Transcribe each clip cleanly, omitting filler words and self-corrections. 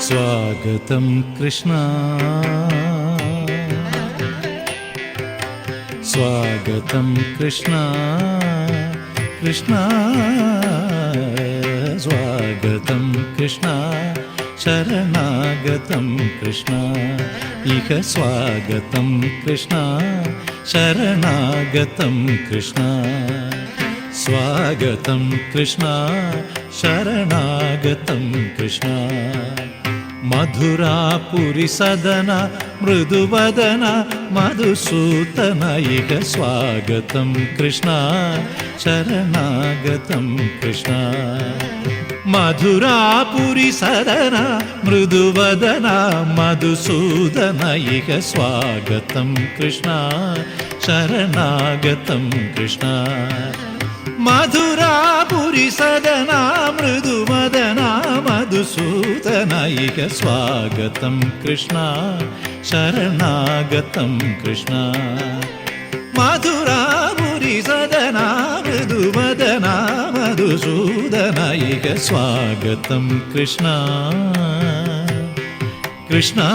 स्वागतं कृष्णा स्वागतं कृष्णा कृष्णा स्वागतं कृष्णा शरणागतं कृष्णा इह स्वागतं कृष्णा शरणागतं कृष्णा स्वागतं कृष्णा शरणागतं कृष्णा मधुरापुरी सदन मृदुवदन मधुसूदन इह स्वागतं कृष्णा शरणागतं कृष्णा मधुरापुरी सदन मृदुवदन मधुसूदन इह स्वागतं कृष्णा शरणागतं कृष्णा मधुरापुरी सदन मृदुवदन मधुसूदन इह स्वागतं कृष्णा शरणागतं कृष्णा मधुरापुरी सदन मृदुवदन मधुसूदन इह स्वागतं कृष्णा कृष्णा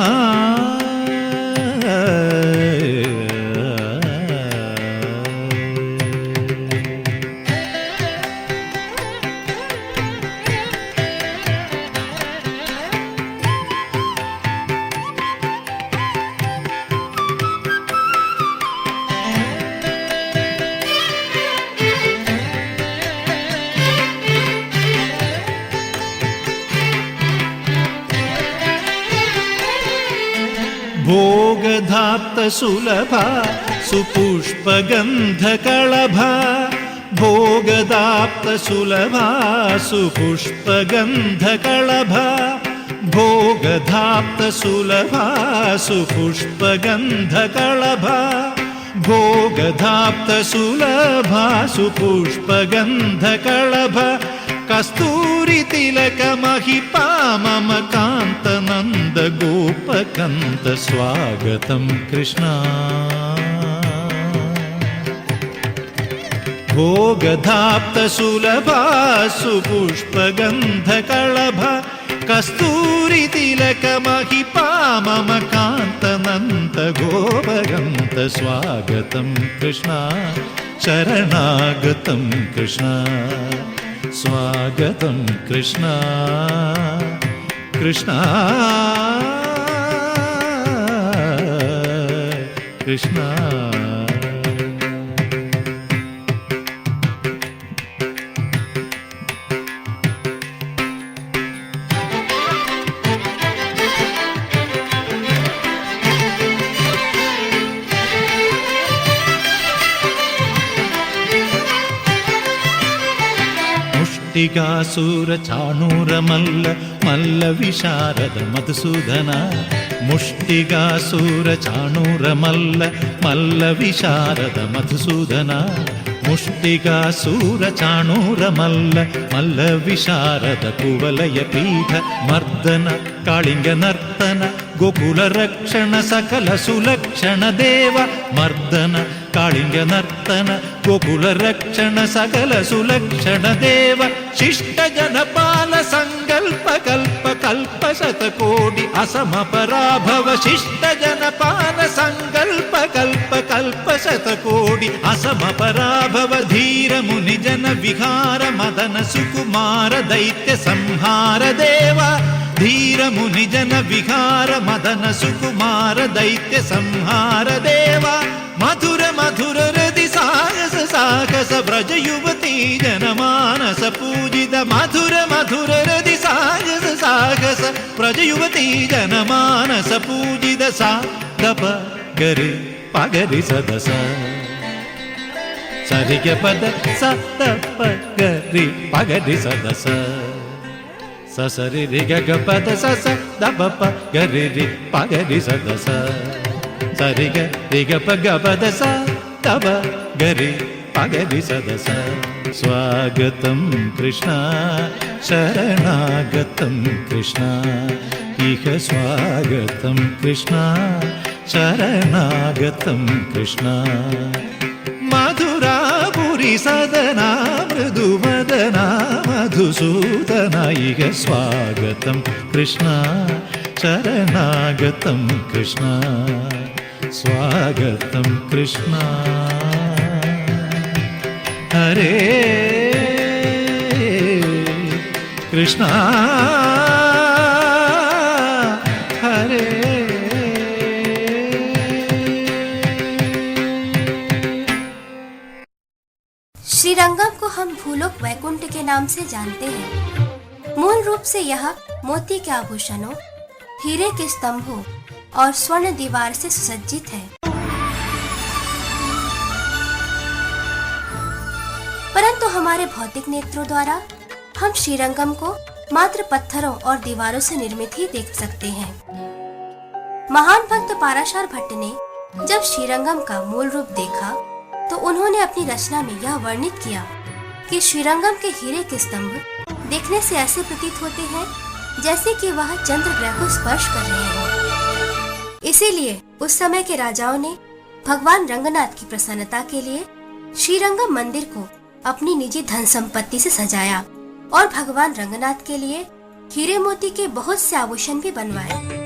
भोगधाप्त सुलभा सुपुष्पगन्धकळभा भोगधाप्त सुलभा सुपुष्पगन्धकळभा भोगधाप्त सुलभा सुपुष्पगन्धकळभा भोगधाप्त सुलभा सुपुष्पगन्धकळभा कस्तूरी तिलक महिपा मम कान्त नन्द गोपकन्त स्वागतं कृष्णा भोगधाप्त सुलभा सुपुष्पगन्धकळभा कस्तूरी तिलक महिपा मम कान्त नन्द गोपकन्त स्वागतं कृष्णा शरणागतं कृष्णा स्वागतं कृष्णा कृष्णा कृष्णा मुष्टिकासुर चाणूर मल्ल मल्ल विशारद मधुसूदन मुष्टिकासुर चाणूर मल्ल मल्ल विशारद मधुसूदन मुष्टिकासुर चाणूर मल्ल मल्ल विशारद कुवलय पीठ मर्दन कालिंग नर्तन गोकुल रक्षण सकल सुलक्षण देव मर्दन कालिंग नर्तन गोकुल रक्षण सकल सुलक्षण देव शिष्ट जनपाल संकल्प कल्प कल्प शतकोटि असम पराभव शिष्ट जनपाल संकल्प कल्प कल्प शतकोटि असम पराभव धीर मुनि जन विहार मदन सुकुमार दैत्य संहार देव धीर मुनि जन विहार मदन सुकुमार दैत्य संहार देव मधुर मधुर हृदि साहस साहस ब्रज युवती जनमानस पूजित मधुर मधुर हृदि साहस साहस ब्रज युवती जनमानस पूजित सा दप गरि पगरि सदस सरिग पद स दप गरि पगरि सदस ससरि रि ग पद स स दप प गरि रि पगरि सदस सरि ग रि ग प ग पद स दप गरि पगरि सदस स्वागतं कृष्णा शरणागतं कृष्णा इह स्वागतं कृष्णा शरणागतं कृष्णा मधुरापुरी परिसदना मृदुवदना मधुसूदना इह स्वागतं कृष्ण शरणागतं कृष्ण स्वागतं कृष्ण हरे कृष्ण हरे। श्रीरंगम को हम भूलोक वैकुंठ के नाम से जानते हैं। मूल रूप से यह मोती के आभूषणों, हीरे के स्तंभों और स्वर्ण दीवार से सुसज्जित है। परंतु हमारे भौतिक नेत्रों द्वारा हम श्रीरंगम को मात्र पत्थरों और दीवारों से निर्मित ही देख सकते हैं। महान भक्त पाराशर भट्ट ने जब श्रीरंगम का मूल रूप देखा तो उन्होंने अपनी रचना में यह वर्णित किया कि श्रीरंगम के हीरे के स्तंभ देखने से ऐसे प्रतीत होते हैं जैसे कि वह चंद्र ग्रह को स्पर्श कर रहे हों। इसीलिए उस समय के राजाओं ने भगवान रंगनाथ की प्रसन्नता के लिए श्रीरंगम मंदिर को अपनी निजी धन संपत्ति से सजाया और भगवान रंगनाथ के लिए हीरे मोती के बहुत से आभूषण भी बनवाए।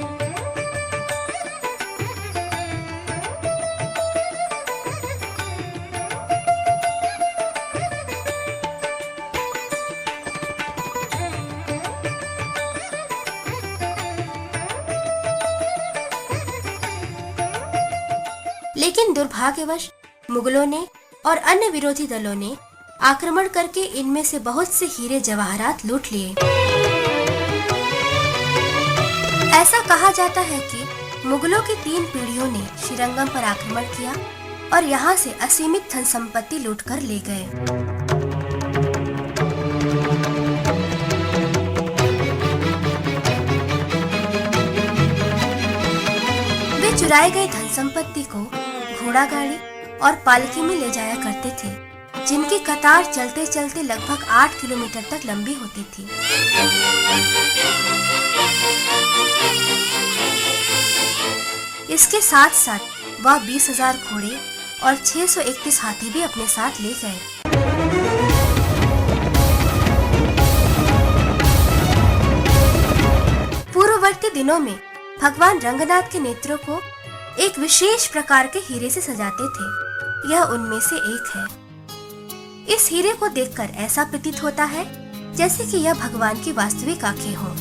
लेकिन दुर्भाग्यवश मुगलों ने और अन्य विरोधी दलों ने आक्रमण करके इनमें से बहुत से हीरे जवाहरात लूट लिए। ऐसा कहा जाता है कि मुगलों की 3 पीढ़ियों ने श्रीरंगम पर आक्रमण किया और यहाँ से असीमित धन संपत्ति लूटकर ले गए। वे चुराए गए धन संपत्ति को घोड़ा गाड़ी और पालकी में ले जाया करते थे, जिनकी कतार चलते चलते लगभग 8 किलोमीटर तक लंबी होती थी। इसके साथ साथ वह 20,000 घोड़े और 631 हाथी भी अपने साथ ले गए। पूर्ववर्ती दिनों में भगवान रंगनाथ के नेत्रों को एक विशेष प्रकार के हीरे से सजाते थे। यह उनमें से एक है। इस हीरे को देखकर ऐसा प्रतीत होता है जैसे कि यह भगवान की वास्तविक आंखें हों।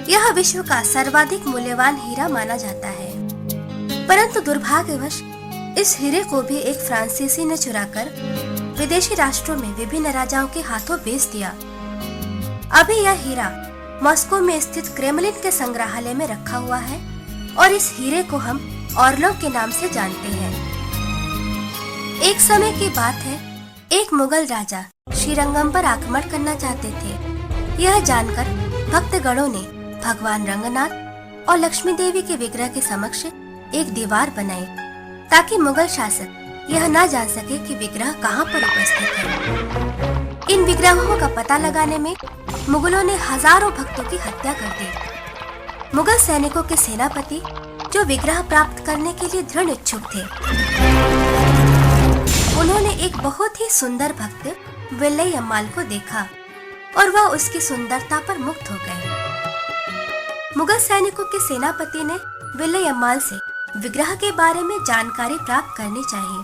यह विश्व का सर्वाधिक मूल्यवान हीरा माना जाता है। परंतु दुर्भाग्यवश इस हीरे को भी एक फ्रांसीसी ने चुराकर विदेशी राष्ट्रों में विभिन्न राजाओं के हाथों बेच दिया। अभी यह हीरा मॉस्को में स्थित क्रेमलिन के संग्रहालय में रखा हुआ है और इस हीरे को हम ऑर्लोव के नाम से जानते हैं। एक समय की बात है, एक मुगल राजा श्रीरंगम पर आक्रमण करना चाहते थे। यह जानकर भक्तगणों ने भगवान रंगनाथ और लक्ष्मी देवी के विग्रह के समक्ष एक दीवार बनाई ताकि मुगल शासक यह न जान सके कि विग्रह कहाँ पर उपस्थित है। इन विग्रहों का पता लगाने में मुगलों ने हजारों भक्तों की हत्या कर दी। मुगल सैनिकों के सेनापति जो विग्रह प्राप्त करने के लिए दृढ़ इच्छुक थे, उन्होंने एक बहुत ही सुंदर भक्त विल्लैयम्माल को देखा और वह उसकी सुंदरता पर मुग्ध हो गए। मुगल सैनिकों के सेनापति ने विल्लैयम्माल से विग्रह के बारे में जानकारी प्राप्त करनी चाहिए।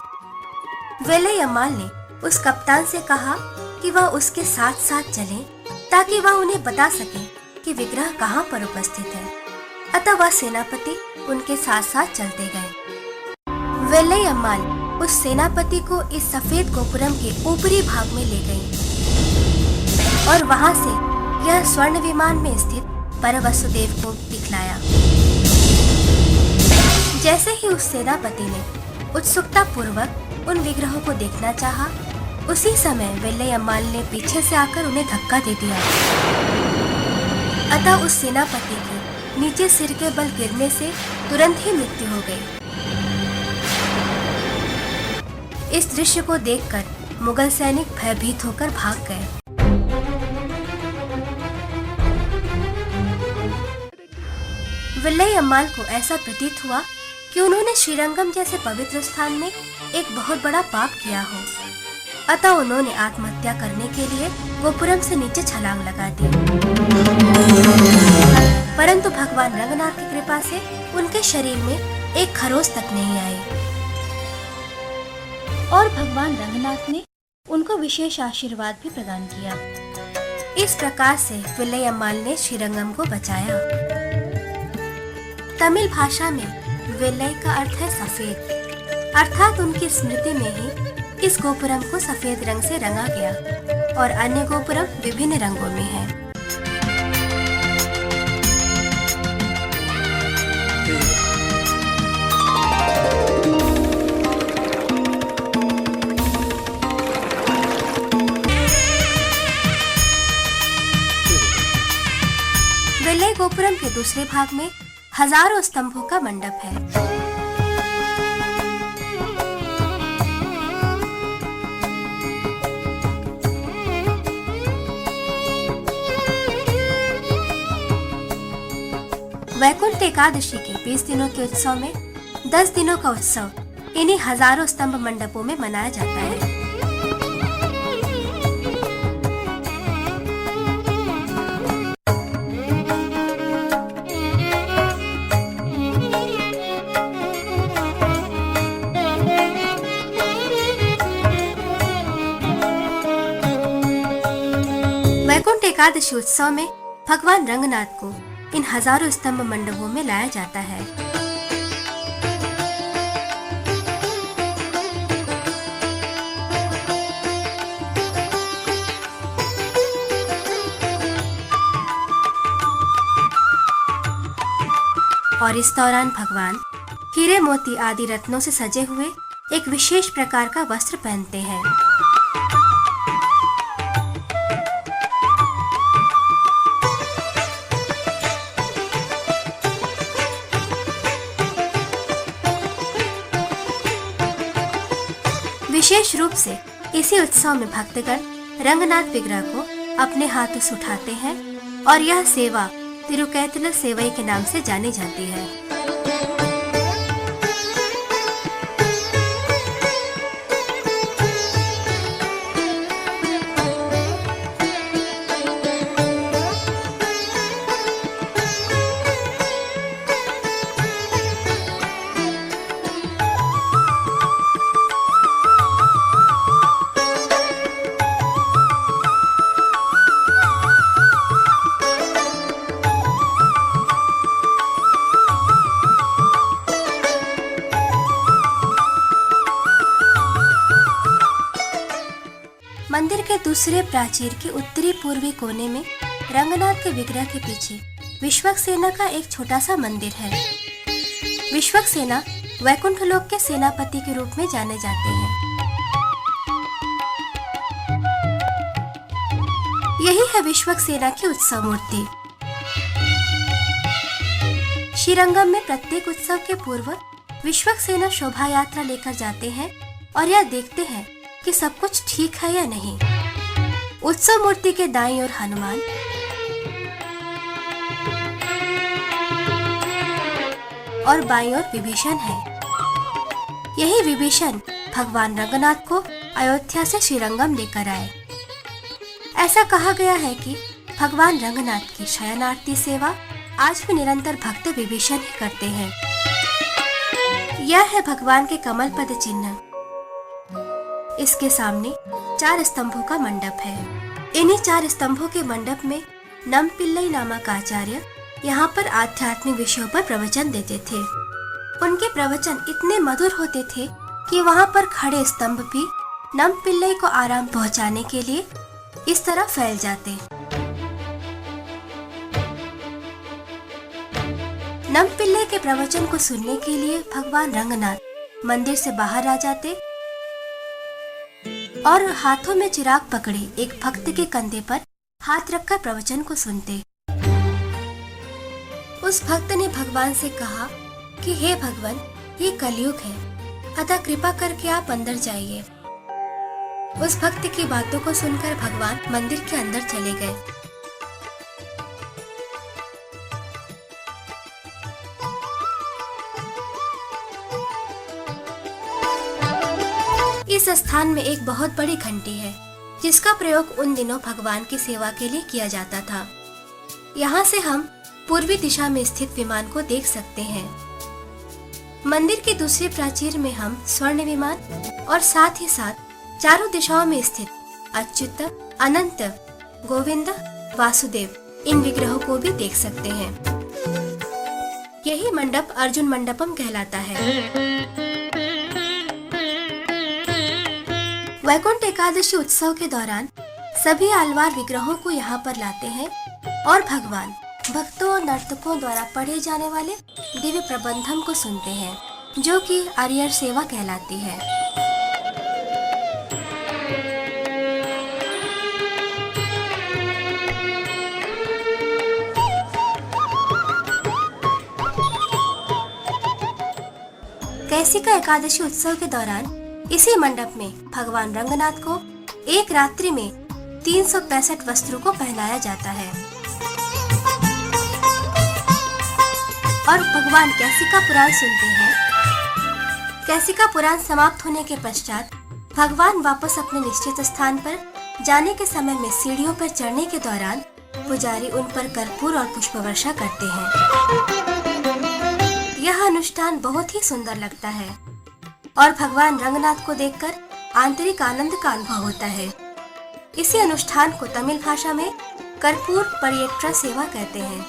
विल्लैयम्माल ने उस कप्तान से कहा कि वह उसके साथ साथ चले ताकि वह उन्हें बता सके कि विग्रह कहाँ पर उपस्थित है। अतः वह सेनापति उनके साथ साथ चलते गए। विल्लैयम्माल उस सेनापति को इस सफेद गोपुरम के ऊपरी भाग में ले गई और वहां से यह स्वर्ण विमान में स्थित परवसुदेव को दिखलाया। जैसे ही उस सेनापति ने उत्सुकता पूर्वक उन विग्रहों को देखना चाहा, उसी समय विल्लैयम्माल ने पीछे से आकर उन्हें धक्का दे दिया। अतः उस सेनापति की नीचे सिर के बल गिरने से तुरंत ही मृत्यु हो गई। इस दृश्य को देखकर मुगल सैनिक भयभीत होकर भाग गए। विल्लैयम्माल को ऐसा प्रतीत हुआ कि उन्होंने श्रीरंगम जैसे पवित्र स्थान में एक बहुत बड़ा पाप किया हो। अतः उन्होंने आत्महत्या करने के लिए गोपुरम से नीचे छलांग लगा दी। परंतु भगवान रंगनाथ की कृपा से उनके शरीर में एक खरोंच तक नहीं आई और भगवान रंगनाथ ने उनको विशेष आशीर्वाद भी प्रदान किया। इस प्रकार से विल्लयम्माल ने श्रीरंगम को बचाया। तमिल भाषा में विल्लय का अर्थ है सफेद, अर्थात उनकी स्मृति में ही इस गोपुरम को सफेद रंग से रंगा गया और अन्य गोपुरम विभिन्न रंगों में है। विल्लय गोपुरम के दूसरे भाग में हजारों स्तंभों का मंडप है। वैकुंठ एकादशी के 20 दिनों के उत्सव में 10 दिनों का उत्सव इन्हीं हजारों स्तंभ मंडपों में मनाया जाता है। वैकुंठ एकादशी उत्सव में भगवान रंगनाथ को इन हजारों स्तंभ मंडपों में लाया जाता है। और इस दौरान भगवान हीरे मोती आदि रत्नों से सजे हुए एक विशेष प्रकार का वस्त्र पहनते हैं। विशेष रूप से इसी उत्सव में भक्तगण रंगनाथ विग्रह को अपने हाथों से उठाते हैं और यह सेवा तिरुकैतल सेवई के नाम से जानी जाती है। मंदिर के दूसरे प्राचीर के उत्तरी पूर्वी कोने में रंगनाथ के विग्रह के पीछे विश्वक्सेना का एक छोटा सा मंदिर है। विश्वक्सेना वैकुंठ लोक के सेनापति के रूप में जाने जाते हैं। यही है विश्वक्सेना की उत्सव मूर्ति। श्रीरंगम में प्रत्येक उत्सव के पूर्व विश्वक्सेना शोभा यात्रा लेकर जाते हैं और यह देखते हैं कि सब कुछ ठीक है या नहीं। उत्सव मूर्ति के दाईं ओर हनुमान, और बाईं ओर विभीषण है। यही विभीषण भगवान रंगनाथ को अयोध्या से श्रीरंगम लेकर आए। ऐसा कहा गया है कि भगवान रंगनाथ की शयन आरती सेवा आज भी निरंतर भक्त विभीषण ही करते हैं। यह है भगवान के कमल पद चिन्ह। इसके सामने 4 स्तंभों का मंडप है। इन्हीं 4 स्तंभों के मंडप में नमपिल्लई नामक आचार्य यहाँ पर आध्यात्मिक विषयों पर प्रवचन देते थे। उनके प्रवचन इतने मधुर होते थे कि वहाँ पर खड़े स्तंभ भी नमपिल्लई को आराम पहुँचाने के लिए इस तरह फैल जाते। नमपिल्लई के प्रवचन को सुनने के लिए भगवान रंगनाथ मंदिर से बाहर आ जाते और हाथों में चिराग पकड़े एक भक्त के कंधे पर हाथ रखकर प्रवचन को सुनते। उस भक्त ने भगवान से कहा कि हे भगवान, ये कलयुग है, अतः कृपा करके आप अंदर जाइए। उस भक्त की बातों को सुनकर भगवान मंदिर के अंदर चले गए। इस स्थान में एक बहुत बड़ी घंटी है जिसका प्रयोग उन दिनों भगवान की सेवा के लिए किया जाता था। यहाँ से हम पूर्वी दिशा में स्थित विमान को देख सकते हैं। मंदिर के दूसरे प्राचीर में हम स्वर्ण विमान और साथ ही साथ चारों दिशाओं में स्थित अच्युत, अनंत, गोविंद, वासुदेव इन विग्रहों को भी देख सकते हैं। यही मंडप अर्जुन मंडपम कहलाता है। वैकुंठ एकादशी उत्सव के दौरान सभी आलवार विग्रहों को यहाँ पर लाते हैं और भगवान, भक्तों और नर्तकों द्वारा पढ़े जाने वाले दिव्य प्रबंधम को सुनते हैं, जो कि आर्यर सेवा कहलाती है। कैसिका एकादशी उत्सव के दौरान इसी मंडप में भगवान रंगनाथ को एक रात्रि में 365 वस्त्रों को पहनाया जाता है और भगवान कैसिका पुराण सुनते हैं। कैसिका पुराण समाप्त होने के पश्चात भगवान वापस अपने निश्चित स्थान पर जाने के समय में सीढ़ियों पर चढ़ने के दौरान पुजारी उन पर कर्पूर और पुष्प वर्षा करते हैं। यह अनुष्ठान बहुत ही सुंदर लगता है और भगवान रंगनाथ को देखकर आंतरिक आनंद का अनुभव होता है। इसी अनुष्ठान को तमिल भाषा में कर्पूर पडियेट्रा सेवा कहते हैं।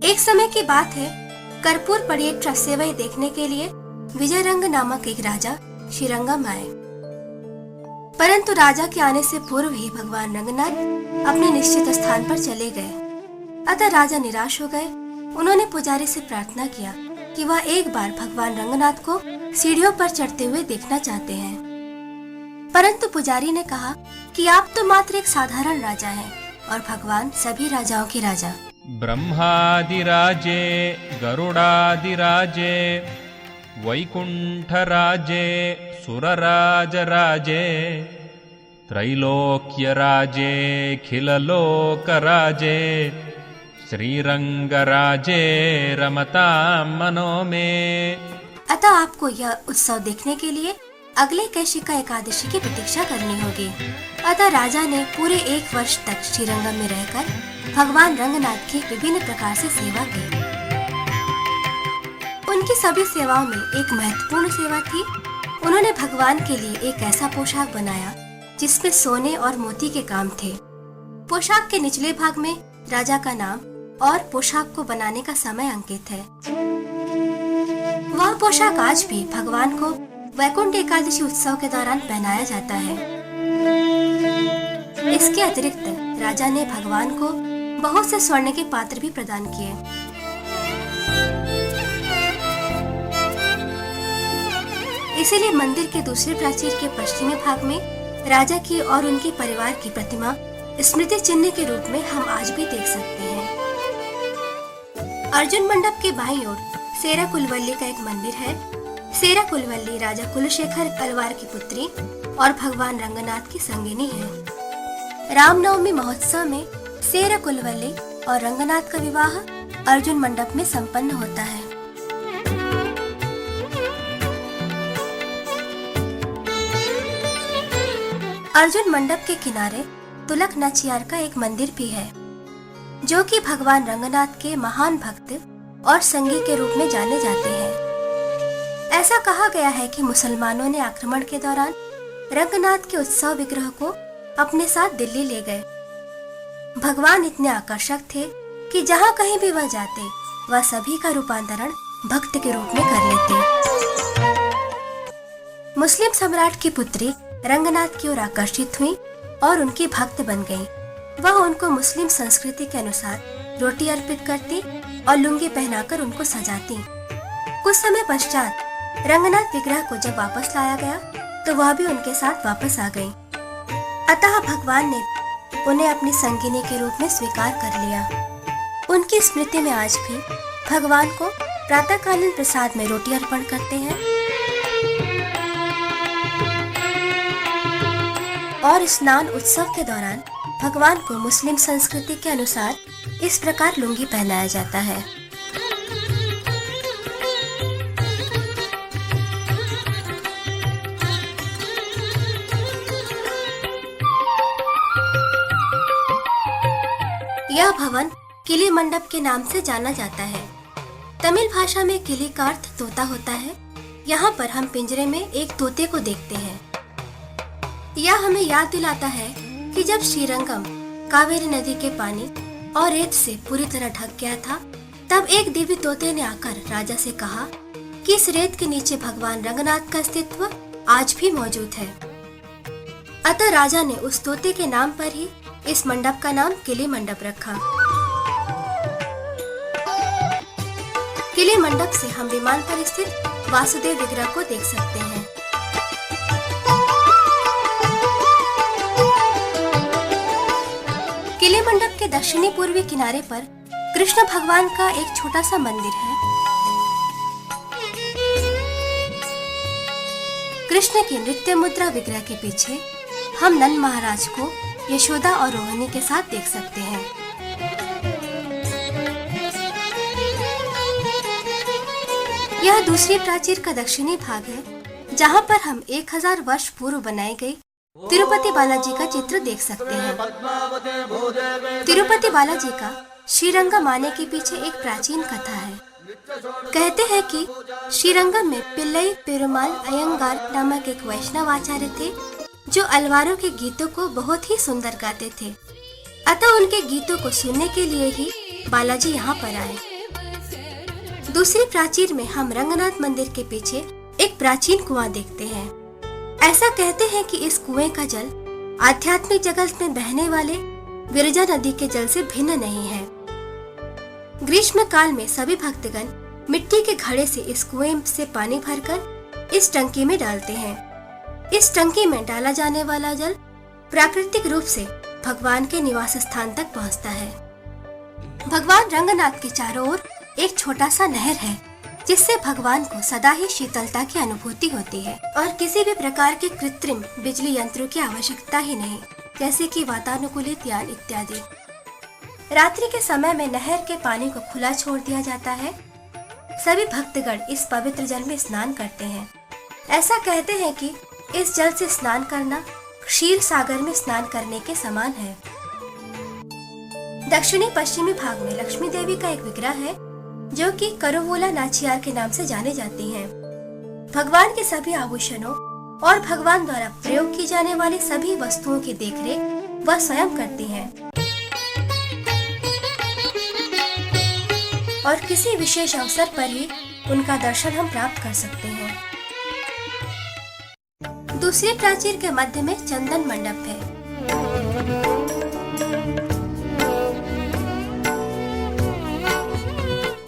एक समय की बात है, कर्पूर पडियेट्रा सेवा देखने के लिए विजयरंग नामक एक राजा श्रीरंगम आए, परंतु राजा के आने से पूर्व ही भगवान रंगनाथ अपने निश्चित स्थान पर चले गए। अतः राजा निराश हो गए। उन्होंने पुजारी से प्रार्थना किया कि वह एक बार भगवान रंगनाथ को सीढ़ियों पर चढ़ते हुए देखना चाहते हैं, परंतु पुजारी ने कहा कि आप तो मात्र एक साधारण राजा हैं और भगवान सभी राजाओं के राजा। ब्रह्मादिराजे गरुडादिराजे वैकुंठराजे सुरराजराजे त्रैलोक्यराजे खिललोकराजे श्रीरंगराजे रमतां मनो में। अतः आपको यह उत्सव देखने के लिए अगले कैशिका एकादशी की प्रतीक्षा करनी होगी। अतः राजा ने पूरे 1 वर्ष तक श्रीरंगम में रहकर भगवान रंगनाथ की विभिन्न प्रकार से सेवा की। उनकी सभी सेवाओं में एक महत्वपूर्ण सेवा थी। उन्होंने भगवान के लिए एक ऐसा पोशाक बनाया जिसमें सोने और मोती के काम थे। पोशाक के निचले भाग में राजा का नाम और पोशाक को बनाने का समय अंकित है। वह पोशाक आज भी भगवान को वैकुंठ एकादशी उत्सव के दौरान पहनाया जाता है। इसके अतिरिक्त राजा ने भगवान को बहुत से स्वर्ण के पात्र भी प्रदान किए। इसीलिए मंदिर के दूसरे प्राचीर के पश्चिमी भाग में राजा की और उनके परिवार की प्रतिमा स्मृति चिन्ह के रूप में हम आज भी देख सकते हैं। अर्जुन मंडप के बाईं ओर सेरा कुलवल्ली का एक मंदिर है। सेरा कुलवल्ली राजा कुलशेखर अलवार की पुत्री और भगवान रंगनाथ की संगिनी है। रामनवमी महोत्सव में सेरा कुलवल्ली और रंगनाथ का विवाह अर्जुन मंडप में संपन्न होता है। अर्जुन मंडप के किनारे तुलक नचियार का एक मंदिर भी है, जो कि भगवान रंगनाथ के महान भक्त और संगी के रूप में जाने जाते हैं। ऐसा कहा गया है कि मुसलमानों ने आक्रमण के दौरान रंगनाथ के उत्सव विग्रह को अपने साथ दिल्ली ले गए। भगवान इतने आकर्षक थे कि जहाँ कहीं भी वह जाते, वह सभी का रूपांतरण भक्त के रूप में कर लेते। मुस्लिम सम्राट की पुत्री रंगनाथ की ओर आकर्षित हुई और उनकी भक्त बन गई। वह उनको मुस्लिम संस्कृति के अनुसार रोटी अर्पित करती और लुंगी पहनाकर उनको सजाती। कुछ समय पश्चात रंगनाथ विग्रह को जब वापस लाया गया तो वह भी उनके साथ वापस आ गई। अतः भगवान ने उन्हें अपनी संगिनी के रूप में स्वीकार कर लिया। उनकी स्मृति में आज भी भगवान को प्रातःकालीन प्रसाद में रोटी अर्पण करते हैं और स्नान उत्सव के दौरान भगवान को मुस्लिम संस्कृति के अनुसार इस प्रकार लुंगी पहनाया जाता है। यह भवन किली मंडप के नाम से जाना जाता है। तमिल भाषा में किली का अर्थ तोता होता है। यहाँ पर हम पिंजरे में एक तोते को देखते हैं। यह हमें याद दिलाता है कि जब श्रीरंगम कावेरी नदी के पानी और रेत से पूरी तरह ढक गया था, तब एक दिव्य तोते ने आकर राजा से कहा कि इस रेत के नीचे भगवान रंगनाथ का अस्तित्व आज भी मौजूद है। अतः राजा ने उस तोते के नाम पर ही इस मंडप का नाम किली मंडप रखा। किली मंडप से हम विमान पर स्थित वासुदेव विग्रह को देख सकते हैं। किली मंडप के दक्षिणी पूर्वी किनारे पर कृष्ण भगवान का एक छोटा सा मंदिर है। कृष्ण की नृत्य मुद्रा विग्रह के पीछे हम नंद महाराज को यशोदा और रोहिणी के साथ देख सकते हैं। यह दूसरी प्राचीर का दक्षिणी भाग है, जहाँ पर हम 1000 वर्ष पूर्व बनाए गए तिरुपति बालाजी का चित्र देख सकते हैं। तिरुपति बालाजी का श्रीरंगम आने के पीछे एक प्राचीन कथा है। कहते हैं कि श्रीरंगम में पिल्लई पेरुमाल अयंगार नामक एक वैष्णव आचार्य थे, जो अलवारों के गीतों को बहुत ही सुंदर गाते थे। अतः उनके गीतों को सुनने के लिए ही बालाजी यहाँ पर आए। दूसरी प्राचीर में हम रंगनाथ मंदिर के पीछे एक प्राचीन कुआं देखते हैं। ऐसा कहते हैं कि इस कुएं का जल आध्यात्मिक जगत में बहने वाले विरजा नदी के जल से भिन्न नहीं है। ग्रीष्म काल में सभी भक्तगण मिट्टी के घड़े से इस कुएं से पानी भरकर इस टंकी में डालते हैं। इस टंकी में डाला जाने वाला जल प्राकृतिक रूप से भगवान के निवास स्थान तक पहुंचता है। भगवान रंगनाथ के चारों ओर एक छोटा सा नहर है, जिससे भगवान को सदा ही शीतलता की अनुभूति होती है और किसी भी प्रकार के कृत्रिम बिजली यंत्रों की आवश्यकता ही नहीं, जैसे कि वातानुकूलित यान इत्यादि। रात्रि के समय में नहर के पानी को खुला छोड़ दिया जाता है। सभी भक्तगण इस पवित्र जल में स्नान करते हैं। ऐसा कहते हैं कि इस जल से स्नान करना क्षीर सागर में स्नान करने के समान है। दक्षिणी पश्चिमी भाग में लक्ष्मी देवी का एक विग्रह है, जो कि करुवोला नाचियार के नाम से जाने जाती हैं। भगवान के सभी आभूषणों और भगवान द्वारा प्रयोग की जाने वाली सभी वस्तुओं की देखरेख वह स्वयं करती हैं और किसी विशेष अवसर पर ही उनका दर्शन हम प्राप्त कर सकते हैं। दूसरी प्राचीर के मध्य में चंदन मंडप है।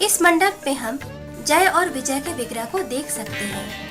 इस मंडप में हम जय और विजय के विग्रह को देख सकते हैं।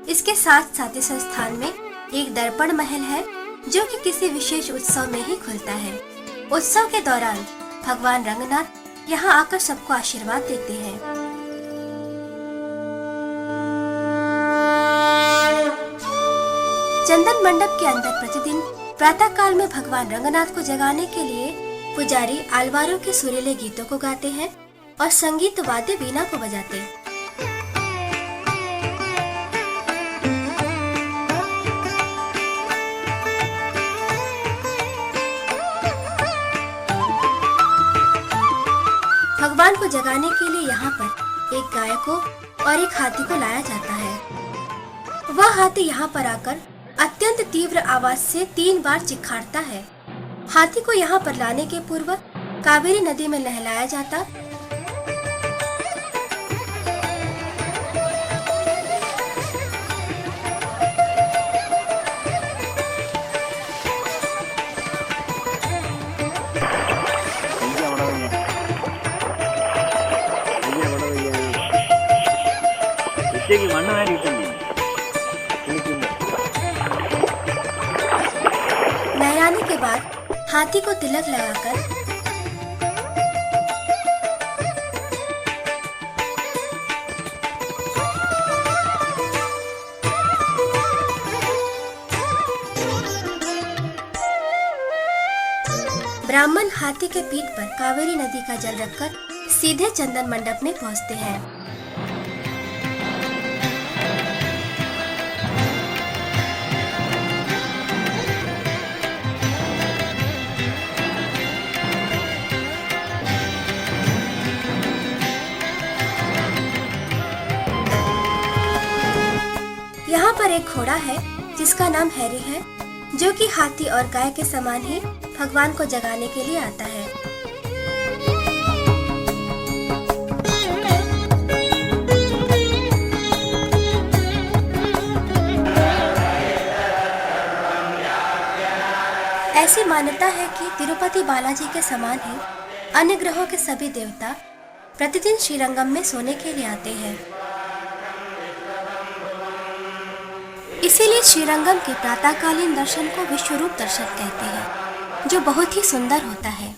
इसके साथ साथ इस स्थान में एक दर्पण महल है, जो कि किसी विशेष उत्सव में ही खुलता है। उत्सव के दौरान भगवान रंगनाथ यहाँ आकर सबको आशीर्वाद देते हैं। चंदन मंडप के अंदर प्रतिदिन प्रातः काल में भगवान रंगनाथ को जगाने के लिए पुजारी आलवारों के सुरीले गीतों को गाते हैं और संगीत वाद्य वीणा को बजाते हैं। भगवान को जगाने के लिए यहाँ पर एक गाय को और एक हाथी को लाया जाता है। वह हाथी यहाँ पर आकर अत्यंत तीव्र आवाज से 3 बार चिल्लाता है हाथी को यहाँ पर लाने के पूर्व कावेरी नदी में नहलाया जाता। नहलाने के बाद हाथी को तिलक लगाकर ब्राह्मण हाथी के पीठ पर कावेरी नदी का जल रखकर सीधे चंदन मंडप में पहुंचते हैं। यहाँ पर एक घोड़ा है जिसका नाम हैरी है, जो कि हाथी और गाय के समान ही भगवान को जगाने के लिए आता है। ऐसी मान्यता है कि तिरुपति बालाजी के समान ही अन्य ग्रहों के सभी देवता प्रतिदिन श्रीरंगम में सोने के लिए आते हैं। इसीलिए श्रीरंगम के प्रातःकालीन दर्शन को विश्वरूप दर्शन कहते हैं, जो बहुत ही सुंदर होता है।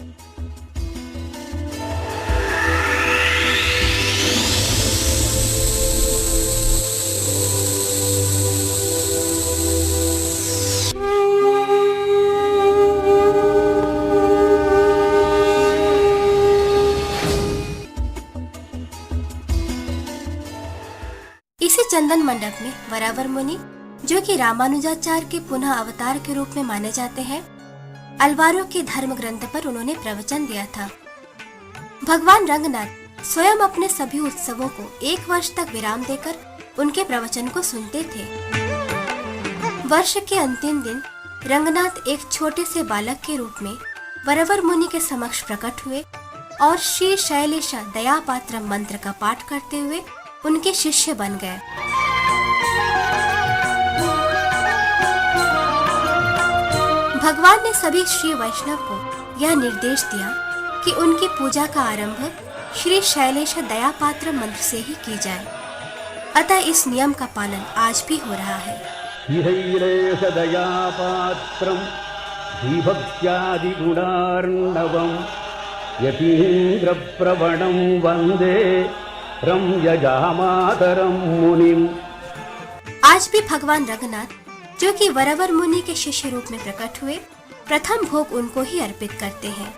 इसी चंदन मंडप में वरावर मुनि, जो कि रामानुजाचार्य के पुनः अवतार के रूप में माने जाते हैं, अलवारों के धर्म ग्रंथ पर उन्होंने प्रवचन दिया था। भगवान रंगनाथ स्वयं अपने सभी उत्सवों को 1 वर्ष तक विराम देकर उनके प्रवचन को सुनते थे। वर्ष के अंतिम दिन रंगनाथ एक छोटे से बालक के रूप में वरावर मुनि के समक्ष प्रकट हुए और श्री शैलेश दया पात्र मंत्र का पाठ करते हुए उनके शिष्य बन गए। भगवान ने सभी श्री वैष्णव को यह निर्देश दिया कि उनकी पूजा का आरंभ श्री शैलेश दया पात्र मंत्र से ही की जाए। अतः इस नियम का पालन आज भी हो रहा है। शैलेश दया पात्रम धीभक्त्यादि गुणार्णवम यतीन्द्र प्रवणं वंदे रम्यजामातरं मुनिम्। आज भी भगवान रंगनाथ, जो कि वरावर मुनि के शिष्य रूप में प्रकट हुए, प्रथम भोग उनको ही अर्पित करते हैं।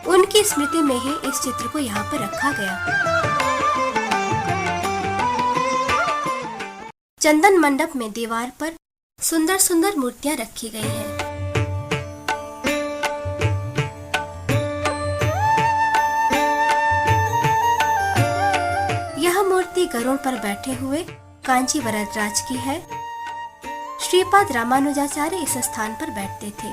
उनकी स्मृति में ही इस चित्र को यहाँ पर रखा गया। चंदन मंडप में दीवार पर सुंदर सुंदर मूर्तियां रखी गई हैं। यह मूर्ति गरुड़ पर बैठे हुए कांची वरदराज की है। श्रीपाद रामानुजाचार्य इस स्थान पर बैठते थे।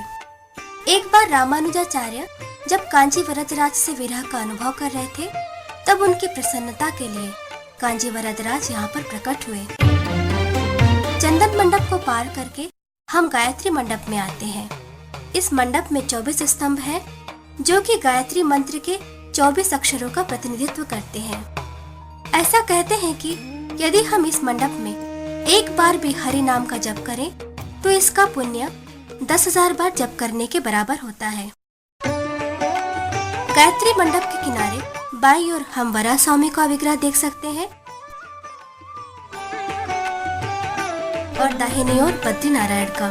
एक बार रामानुजाचार्य जब कांची वरदराज से विरह का अनुभव कर रहे थे, तब उनकी प्रसन्नता के लिए कांची वरदराज यहाँ पर प्रकट हुए। चंदन मंडप को पार करके हम गायत्री मंडप में आते हैं। इस मंडप में 24 स्तंभ हैं, जो कि गायत्री मंत्र के 24 अक्षरों का प्रतिनिधित्व करते हैं। ऐसा कहते हैं कि यदि हम इस मंडप में एक बार भी हरि नाम का जप करें, तो इसका पुण्य 10,000 बार जप करने के बराबर होता है। गायत्री मंडप के किनारे बाईं ओर हम वराह स्वामी का विग्रह देख सकते हैं और दाहिनी ओर बद्रीनारायण का।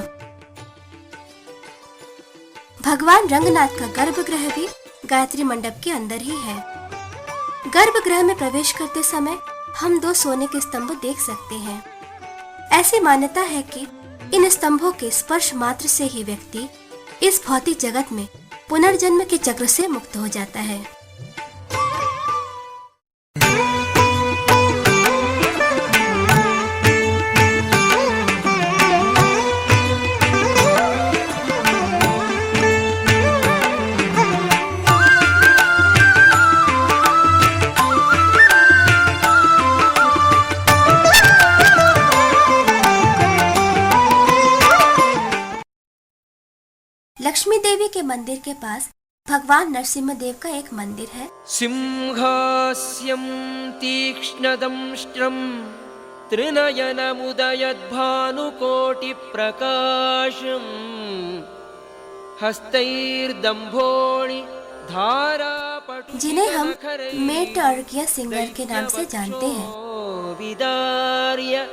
भगवान रंगनाथ का गर्भगृह भी गायत्री मंडप के अंदर ही है। गर्भगृह में प्रवेश करते समय हम 2 सोने के स्तंभ देख सकते हैं। ऐसी मान्यता है कि इन स्तंभों के स्पर्श मात्र से ही व्यक्ति इस भौतिक जगत में पुनर्जन्म के चक्र से मुक्त हो जाता है। लक्ष्मी देवी के मंदिर के पास भगवान नरसिम्हा देव का एक मंदिर है। सिंहास्यं तीक्ष्णदंष्ट्रं त्रिनयनमुदयद्भानुकोटिप्रकाशम् हस्तैर्दम्भोणि धारापटु जिन्हें हम मेटर्गिया सिंगर के नाम से जानते हैं। विदार्य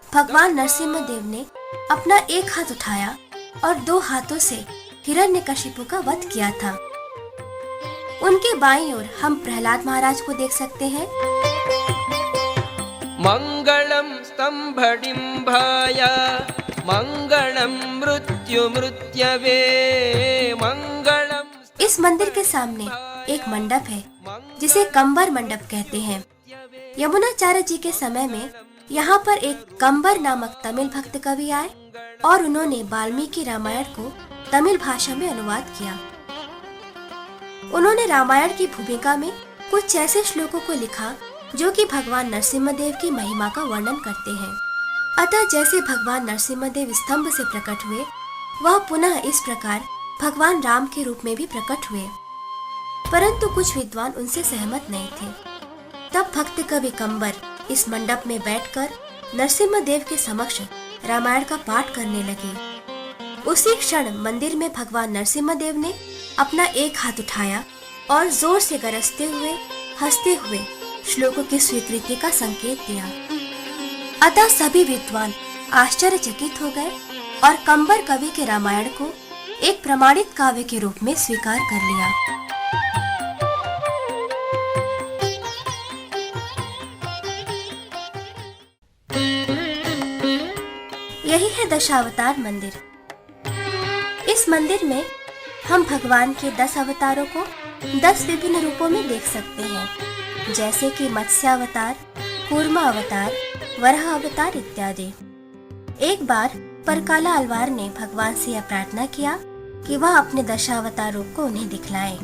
भगवान नरसिम्हा देव ने अपना एक हाथ उठाया और 2 हाथों से हिरण्यकशिपु का वध किया था। उनके बाईं ओर हम प्रहलाद महाराज को देख सकते हैं। मंगलम स्तंभडिंभाय मंगलम मृत्युमृत्यवे मंगलम। इस मंदिर के सामने एक मंडप है जिसे कंबर मंडप कहते हैं। यमुनाचार्य जी के समय में यहाँ पर एक कंबर नामक तमिल भक्त कवि आए और उन्होंने वाल्मीकि रामायण को तमिल भाषा में अनुवाद किया। उन्होंने रामायण की भूमिका में कुछ ऐसे श्लोकों को लिखा जो कि भगवान नरसिम्हा देव की महिमा का वर्णन करते हैं। अतः जैसे भगवान नरसिम्हा देव स्तंभ से प्रकट हुए, वह पुनः इस प्रकार भगवान राम के रूप में भी प्रकट हुए। परंतु कुछ विद्वान उनसे सहमत नहीं थे। तब भक्त कवि कंबर इस मंडप में बैठकर नरसिम्हा देव के समक्ष रामायण का पाठ करने लगे। उसी क्षण मंदिर में भगवान नरसिम्हा देव ने अपना एक हाथ उठाया और जोर से गरजते हुए, हंसते हुए श्लोकों की स्वीकृति का संकेत दिया। अतः सभी विद्वान आश्चर्यचकित हो गए और कंबर कवि के रामायण को एक प्रमाणित काव्य के रूप में स्वीकार कर लिया। यही है दशावतार मंदिर। इस मंदिर में हम भगवान के 10 अवतारों को 10 विभिन्न रूपों में देख सकते हैं, जैसे कि मत्स्यावतार, कूर्मा अवतार, वराह अवतार इत्यादि। एक बार परकाला अलवार ने भगवान से यह प्रार्थना किया कि वह अपने दशावतार रूप को उन्हें दिखलाएं।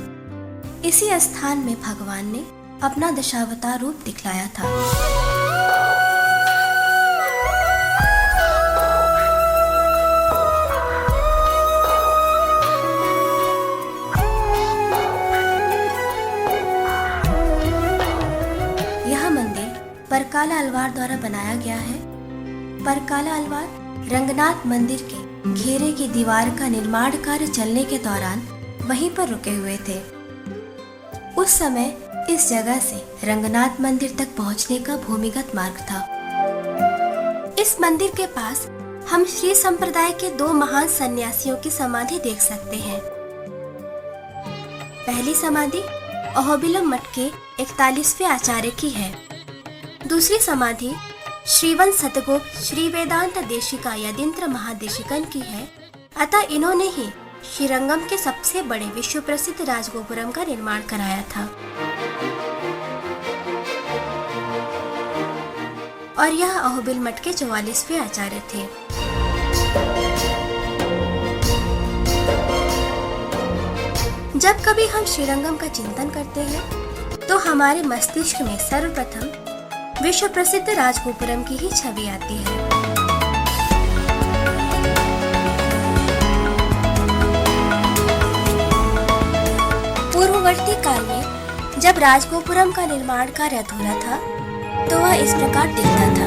इसी स्थान में भगवान ने अपना दशावतार रूप दिखलाया था। परकाला अलवार द्वारा बनाया गया है। परकाला अलवार रंगनाथ मंदिर के घेरे की दीवार का निर्माण कार्य चलने के दौरान वहीं पर रुके हुए थे। उस समय इस जगह से रंगनाथ मंदिर तक पहुंचने का भूमिगत मार्ग था। इस मंदिर के पास हम श्री संप्रदाय के 2 महान सन्यासियों की समाधि देख सकते हैं। पहली समाधि अहोबिलम मठ के 41वें आचार्य की है। दूसरी समाधि श्रीवन सतगोप श्री वेदांत देशिका यदींद्र महादेशिकन की है। अतः इन्होंने ही श्रीरंगम के सबसे बड़े विश्व प्रसिद्ध राजगोपुरम का निर्माण कराया था और यह अहोबिल मठ के 44वें आचार्य थे। जब कभी हम श्रीरंगम का चिंतन करते हैं तो हमारे मस्तिष्क में सर्वप्रथम विश्व प्रसिद्ध राजगोपुरम की ही छवि आती है। पूर्ववर्ती काल में जब राजगोपुरम का निर्माण कार्य अधूरा था तो वह इस प्रकार दिखता था।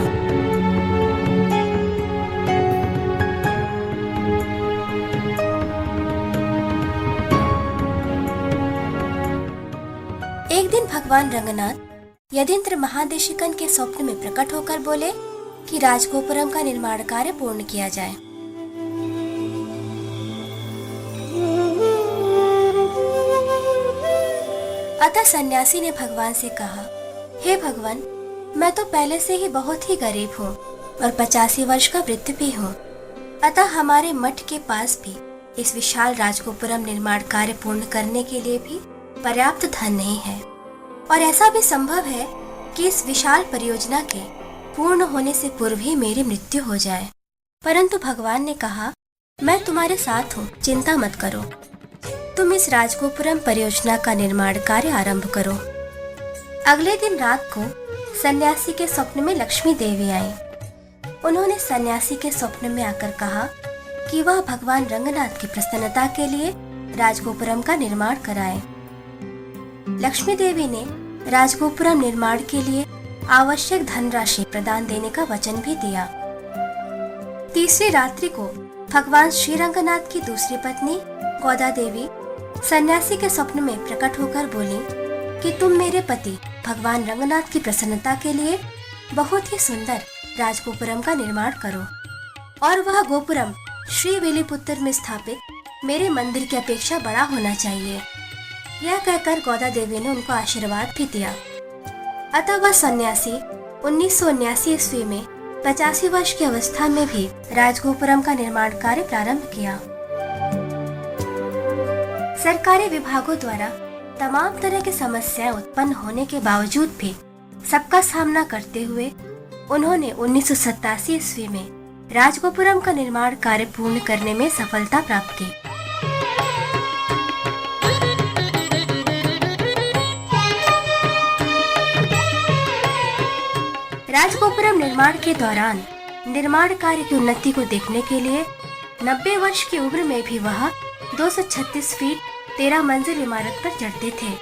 एक दिन भगवान रंगनाथ यदींद्र महादेशिकन के स्वप्न में प्रकट होकर बोले कि राजगोपुरम का निर्माण कार्य पूर्ण किया जाए। अतः सन्यासी ने भगवान से कहा, हे भगवान, मैं तो पहले से ही बहुत ही गरीब हूँ और 85 वर्ष का वृद्ध भी हूँ। अतः हमारे मठ के पास भी इस विशाल राजगोपुरम निर्माण कार्य पूर्ण करने के लिए भी पर्याप्त धन नहीं है और ऐसा भी संभव है कि इस विशाल परियोजना के पूर्ण होने से पूर्व ही मेरी मृत्यु हो जाए। परंतु भगवान ने कहा, मैं तुम्हारे साथ हूँ, चिंता मत करो। तुम इस राजगोपुरम परियोजना का निर्माण कार्य आरंभ करो। अगले दिन रात को सन्यासी के स्वप्न में लक्ष्मी देवी आई। उन्होंने सन्यासी के स्वप्न में आकर कहा कि वह भगवान रंगनाथ की प्रसन्नता के लिए राजगोपुरम का निर्माण कराए। लक्ष्मी देवी ने राजगोपुरम निर्माण के लिए आवश्यक धनराशि प्रदान देने का वचन भी दिया। तीसरी रात्रि को भगवान श्री रंगनाथ की दूसरी पत्नी गोदा देवी सन्यासी के स्वप्न में प्रकट होकर बोली कि तुम मेरे पति भगवान रंगनाथ की प्रसन्नता के लिए बहुत ही सुंदर राजगोपुरम का निर्माण करो और वह गोपुरम श्री वेलिपुत्र में स्थापित मेरे मंदिर की अपेक्षा बड़ा होना चाहिए। यह कहकर गोदा देवी ने उनको आशीर्वाद भी दिया। अतः वह सन्यासी 1979 ईस्वी में 85 वर्ष की अवस्था में भी राजगोपुरम का निर्माण कार्य प्रारंभ किया। सरकारी विभागों द्वारा तमाम तरह की समस्याएं उत्पन्न होने के बावजूद भी सबका सामना करते हुए उन्होंने 1987 ईस्वी में राजगोपुरम का निर्माण कार्य पूर्ण करने में सफलता प्राप्त की। राजगोपुरम निर्माण के दौरान निर्माण कार्य की उन्नति को देखने के लिए 90 वर्ष की उम्र में भी वह 236 फीट 13 मंजिल इमारत पर चढ़ते थे।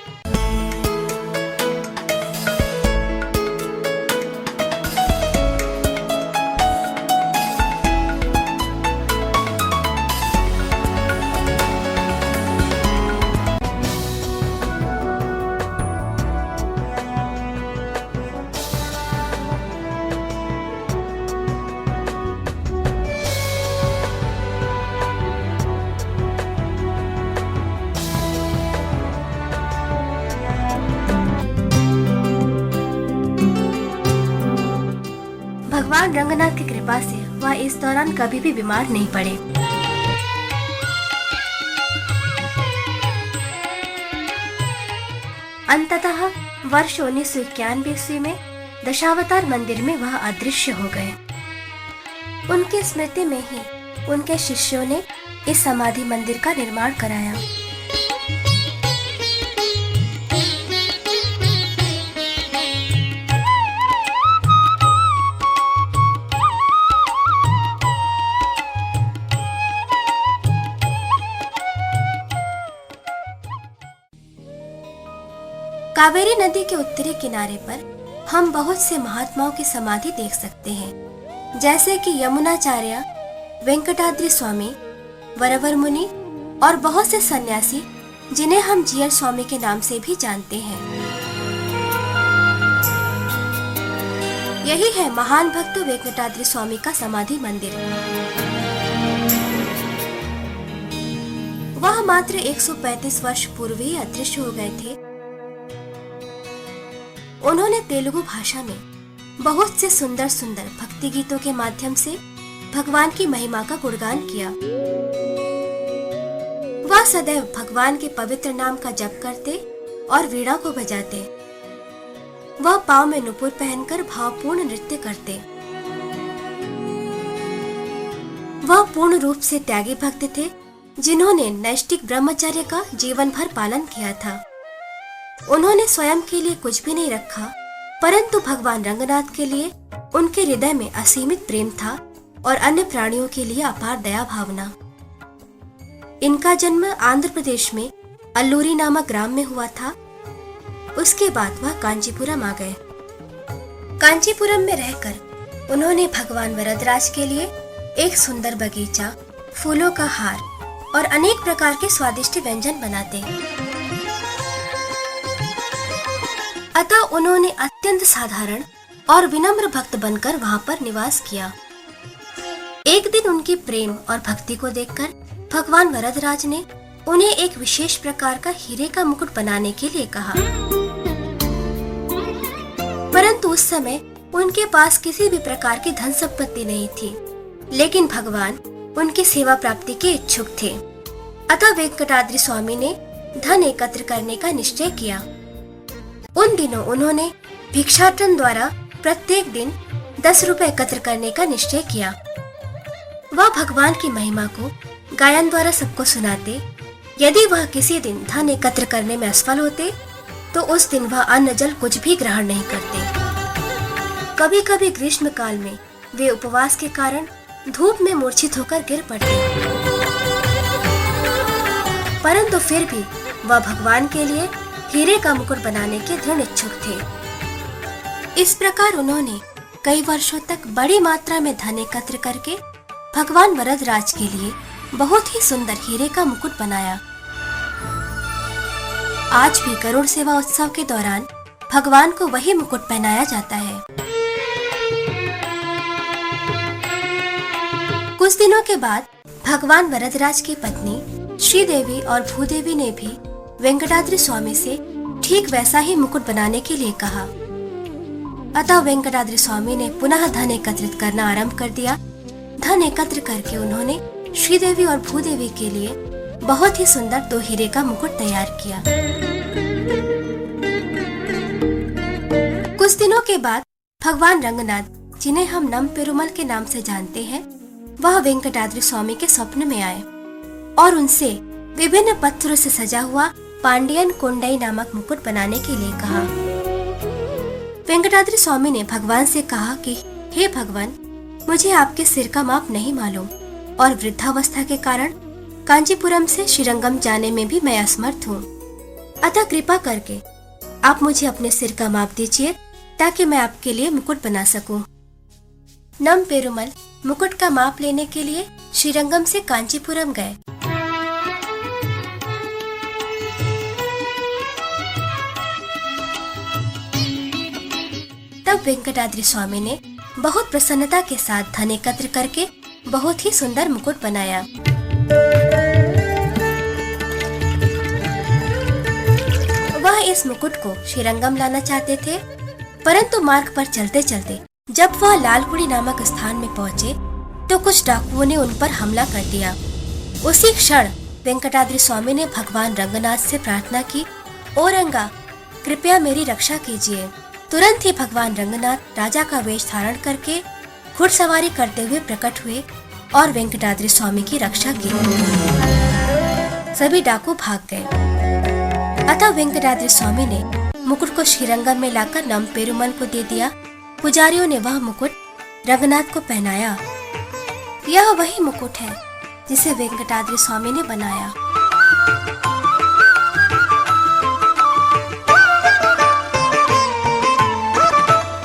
भगवान रंगनाथ की कृपा से वह इस दौरान कभी भी बीमार नहीं पड़े। अंततः वर्ष 1991 ईस्वी में दशावतार मंदिर में वह अदृश्य हो गए। उनकी स्मृति में ही उनके शिष्यों ने इस समाधि मंदिर का निर्माण कराया। कावेरी नदी के उत्तरी किनारे पर हम बहुत से महात्माओं की समाधि देख सकते हैं, जैसे कि यमुनाचार्य, वेंकटाद्रि स्वामी, वरवर मुनि और बहुत से सन्यासी जिन्हें हम जीयर स्वामी के नाम से भी जानते हैं। यही है महान भक्त वेंकटाद्रि स्वामी का समाधि मंदिर। वह मात्र 135 वर्ष पूर्व ही अदृश्य हो गए थे। उन्होंने तेलुगु भाषा में बहुत से सुंदर सुंदर भक्ति गीतों के माध्यम से भगवान की महिमा का गुणगान किया। वह सदैव भगवान के पवित्र नाम का जप करते और वीणा को बजाते। वह पांव में नुपुर पहनकर भावपूर्ण नृत्य करते। वह पूर्ण रूप से त्यागी भक्त थे, जिन्होंने नैष्ठिक ब्रह्मचर्य का जीवन भर पालन किया था। उन्होंने स्वयं के लिए कुछ भी नहीं रखा, परंतु भगवान रंगनाथ के लिए उनके हृदय में असीमित प्रेम था और अन्य प्राणियों के लिए अपार दया भावना। इनका जन्म आंध्र प्रदेश में अल्लूरी नामक ग्राम में हुआ था। उसके बाद वह कांचीपुरम आ गए। कांचीपुरम में रहकर उन्होंने भगवान वरदराज के लिए एक सुंदर बगीचा, फूलों का हार और अनेक प्रकार के स्वादिष्ट व्यंजन बनाते। अतः उन्होंने अत्यंत साधारण और विनम्र भक्त बनकर वहां पर निवास किया। एक दिन उनकी प्रेम और भक्ति को देखकर भगवान वरदराज ने उन्हें एक विशेष प्रकार का हीरे का मुकुट बनाने के लिए कहा, परंतु उस समय उनके पास किसी भी प्रकार की धन संपत्ति नहीं थी, लेकिन भगवान उनकी सेवा प्राप्ति के इच्छुक थे। अतः वेंकटाद्रि स्वामी ने धन एकत्र करने का निश्चय किया। उन दिनों उन्होंने भिक्षाटन द्वारा प्रत्येक दिन 10 रुपए एकत्र करने का निश्चय किया। वह भगवान की महिमा को गायन द्वारा सबको सुनाते। यदि वह किसी दिन धन एकत्र करने में असफल होते तो उस दिन वह अन्न जल कुछ भी ग्रहण नहीं करते। कभी कभी ग्रीष्म काल में वे उपवास के कारण धूप में मूर्छित होकर गिर पड़ते, परंतु फिर भी वह भगवान के लिए हीरे का मुकुट बनाने के दृढ़ इच्छुक थे। इस प्रकार उन्होंने कई वर्षों तक बड़ी मात्रा में धन एकत्र करके भगवान वरदराज के लिए बहुत ही सुंदर हीरे का मुकुट बनाया। आज भी गरुड़ सेवा उत्सव के दौरान भगवान को वही मुकुट पहनाया जाता है। कुछ दिनों के बाद भगवान वरदराज की पत्नी श्रीदेवी और भूदेवी ने भी वेंकटाद्रि स्वामी से ठीक वैसा ही मुकुट बनाने के लिए कहा। अतः वेंकटाद्रि स्वामी ने पुनः धन एकत्रित करना आरंभ कर दिया। धन एकत्र करके उन्होंने श्रीदेवी और भूदेवी के लिए बहुत ही सुंदर 2 हीरे का मुकुट तैयार किया। कुछ दिनों के बाद भगवान रंगनाथ, जिन्हें हम नम पेरुमल के नाम से जानते हैं, वह वेंकटाद्रि स्वामी के स्वप्न में आए और उनसे विभिन्न पत्थरों से सजा हुआ पांडियन कोंडाई नामक मुकुट बनाने के लिए कहा। वेंकटाद्रि स्वामी ने भगवान से कहा कि हे भगवान, मुझे आपके सिर का माप नहीं मालूम और वृद्धावस्था के कारण कांचीपुरम से श्रीरंगम जाने में भी मैं असमर्थ हूँ। अतः कृपा करके आप मुझे अपने सिर का माप दीजिए ताकि मैं आपके लिए मुकुट बना सकूं। नम पेरुमल मुकुट का माप लेने के लिए श्रीरंगम से कांचीपुरम गए। तब वेंकटाद्रि स्वामी ने बहुत प्रसन्नता के साथ धन एकत्र करके बहुत ही सुंदर मुकुट बनाया। वह इस मुकुट को श्रीरंगम लाना चाहते थे, परंतु मार्ग पर चलते चलते जब वह लालपुड़ी नामक स्थान में पहुँचे तो कुछ डाकुओं ने उन पर हमला कर दिया। उसी क्षण वेंकटाद्रि स्वामी ने भगवान रंगनाथ से प्रार्थना की, ओ रंगा, कृपया मेरी रक्षा कीजिए। तुरंत ही भगवान रंगनाथ राजा का वेश धारण करके घुड़सवारी करते हुए प्रकट हुए और वेंकटाद्रि स्वामी की रक्षा की। सभी डाकू भाग गए। अतः वेंकटाद्रि स्वामी ने मुकुट को श्रीरंगम में लाकर नम पेरुमल को दे दिया। पुजारियों ने वह मुकुट रंगनाथ को पहनाया। यह वही मुकुट है जिसे वेंकटाद्रि स्वामी ने बनाया।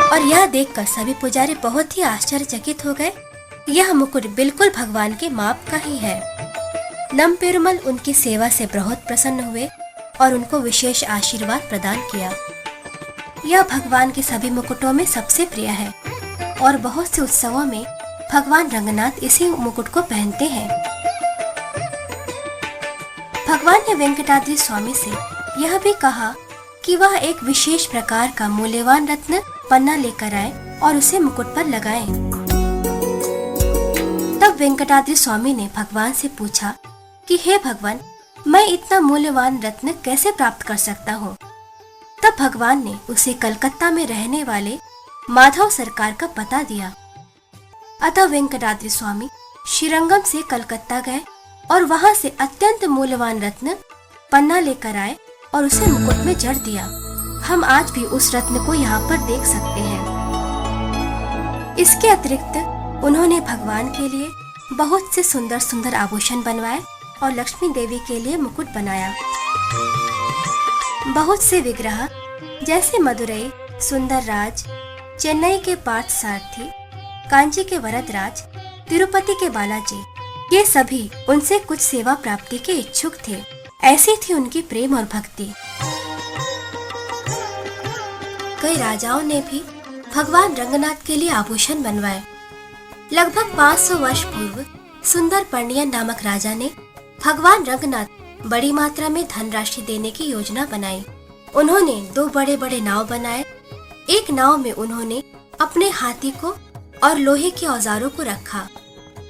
और यह देखकर सभी पुजारी बहुत ही आश्चर्यचकित हो गए। यह मुकुट बिल्कुल भगवान के माप का ही है। नम पेरुमल उनकी सेवा से बहुत प्रसन्न हुए और उनको विशेष आशीर्वाद प्रदान किया। यह भगवान के सभी मुकुटों में सबसे प्रिय है और बहुत से उत्सवों में भगवान रंगनाथ इसी मुकुट को पहनते हैं। भगवान ने वेंकटाद्रि स्वामी से यह भी कहा कि वह एक विशेष प्रकार का मूल्यवान रत्न पन्ना लेकर आए और उसे मुकुट पर लगाएं। तब वेंकटाद्रि स्वामी ने भगवान से पूछा कि हे भगवान, मैं इतना मूल्यवान रत्न कैसे प्राप्त कर सकता हूँ? तब भगवान ने उसे कलकत्ता में रहने वाले माधव सरकार का पता दिया। अतः वेंकटाद्रि स्वामी श्रीरंगम से कलकत्ता गए और वहां से अत्यंत मूल्यवान रत्न पन्ना लेकर आए और उसे मुकुट में जड़ दिया। हम आज भी उस रत्न को यहाँ पर देख सकते हैं। इसके अतिरिक्त उन्होंने भगवान के लिए बहुत से सुंदर सुंदर आभूषण बनवाए और लक्ष्मी देवी के लिए मुकुट बनाया। बहुत से विग्रह जैसे मदुरई सुंदरराज, चेन्नई के पार्थसारथी, कांची के वरदराज, तिरुपति के बालाजी, ये सभी उनसे कुछ सेवा प्राप्ति के इच्छुक थे। ऐसी थी उनकी प्रेम और भक्ति। कई राजाओं ने भी भगवान रंगनाथ के लिए आभूषण बनवाए। लगभग 500 वर्ष पूर्व सुंदर पंडियन नामक राजा ने भगवान रंगनाथ बड़ी मात्रा में धनराशि देने की योजना बनाई। उन्होंने 2 बड़े बड़े नाव बनाए। एक नाव में उन्होंने अपने हाथी को और लोहे के औजारों को रखा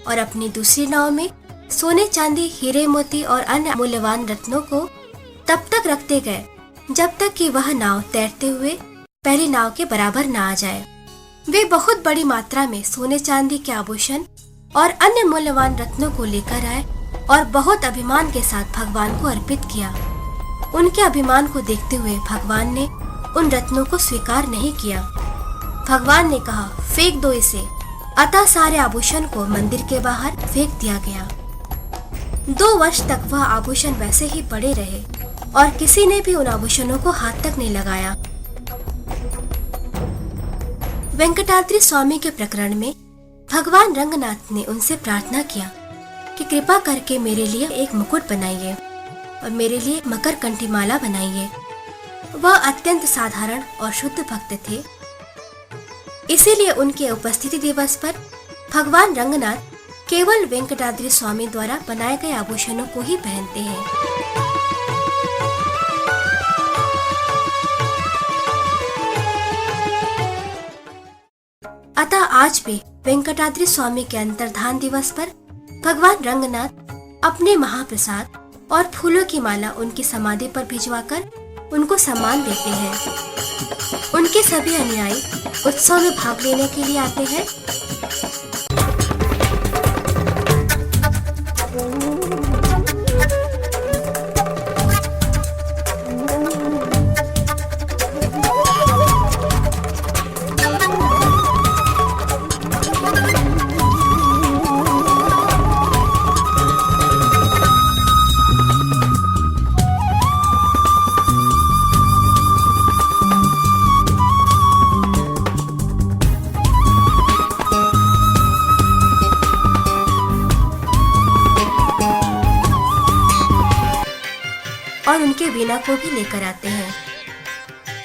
और अपनी दूसरी नाव में सोने, चांदी, हीरे, मोती और अन्य मूल्यवान रत्नों को तब तक रखते गए जब तक कि वह नाव तैरते हुए पहली नाव के बराबर न आ जाए। वे बहुत बड़ी मात्रा में सोने, चांदी के आभूषण और अन्य मूल्यवान रत्नों को लेकर आए और बहुत अभिमान के साथ भगवान को अर्पित किया। उनके अभिमान को देखते हुए भगवान ने उन रत्नों को स्वीकार नहीं किया। भगवान ने कहा, फेंक दो इसे, अतः सारे आभूषण को मंदिर के बाहर फेंक दिया गया। 2 वर्ष तक वह आभूषण वैसे ही पड़े रहे और किसी ने भी उन आभूषणों को हाथ तक नहीं लगाया। वेंकटाद्रि स्वामी के प्रकरण में भगवान रंगनाथ ने उनसे प्रार्थना किया कि कृपा करके मेरे लिए एक मुकुट बनाइए और मेरे लिए मकर कंठी माला बनाइए। वह अत्यंत साधारण और शुद्ध भक्त थे, इसीलिए उनके उपस्थिति दिवस पर भगवान रंगनाथ केवल वेंकटाद्रि स्वामी द्वारा बनाए गए आभूषणों को ही पहनते हैं। अतः आज भी वेंकटाद्रि स्वामी के अंतर्धान दिवस पर भगवान रंगनाथ अपने महाप्रसाद और फूलों की माला उनकी समाधि पर भिजवाकर उनको सम्मान देते हैं। उनके सभी अनुयायी उत्सव में भाग लेने के लिए आते हैं। और उनके वीणा को भी लेकर आते हैं।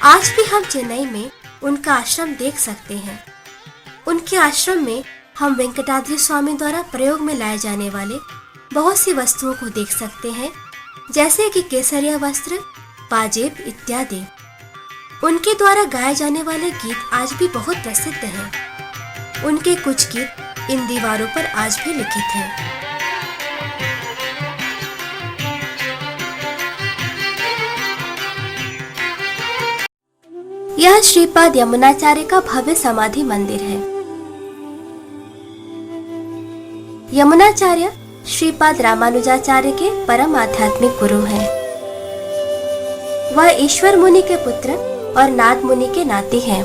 आज भी हम चेन्नई में उनका आश्रम देख सकते हैं। उनके आश्रम में हम वेंकटाद्रि स्वामी द्वारा प्रयोग में लाए जाने वाले बहुत सी वस्तुओं को देख सकते हैं, जैसे कि केसरिया वस्त्र, पाजेब इत्यादि। उनके द्वारा गाए जाने वाले गीत आज भी बहुत प्रसिद्ध हैं। उनके कुछ गीत इन दीवारों पर आज भी लिखित हैं। यह श्रीपाद यमुनाचार्य का भव्य समाधि मंदिर है। यमुनाचार्य श्रीपाद रामानुजाचार्य के परम आध्यात्मिक गुरु हैं। वह ईश्वर मुनि के पुत्र और नाद मुनि के नाती हैं।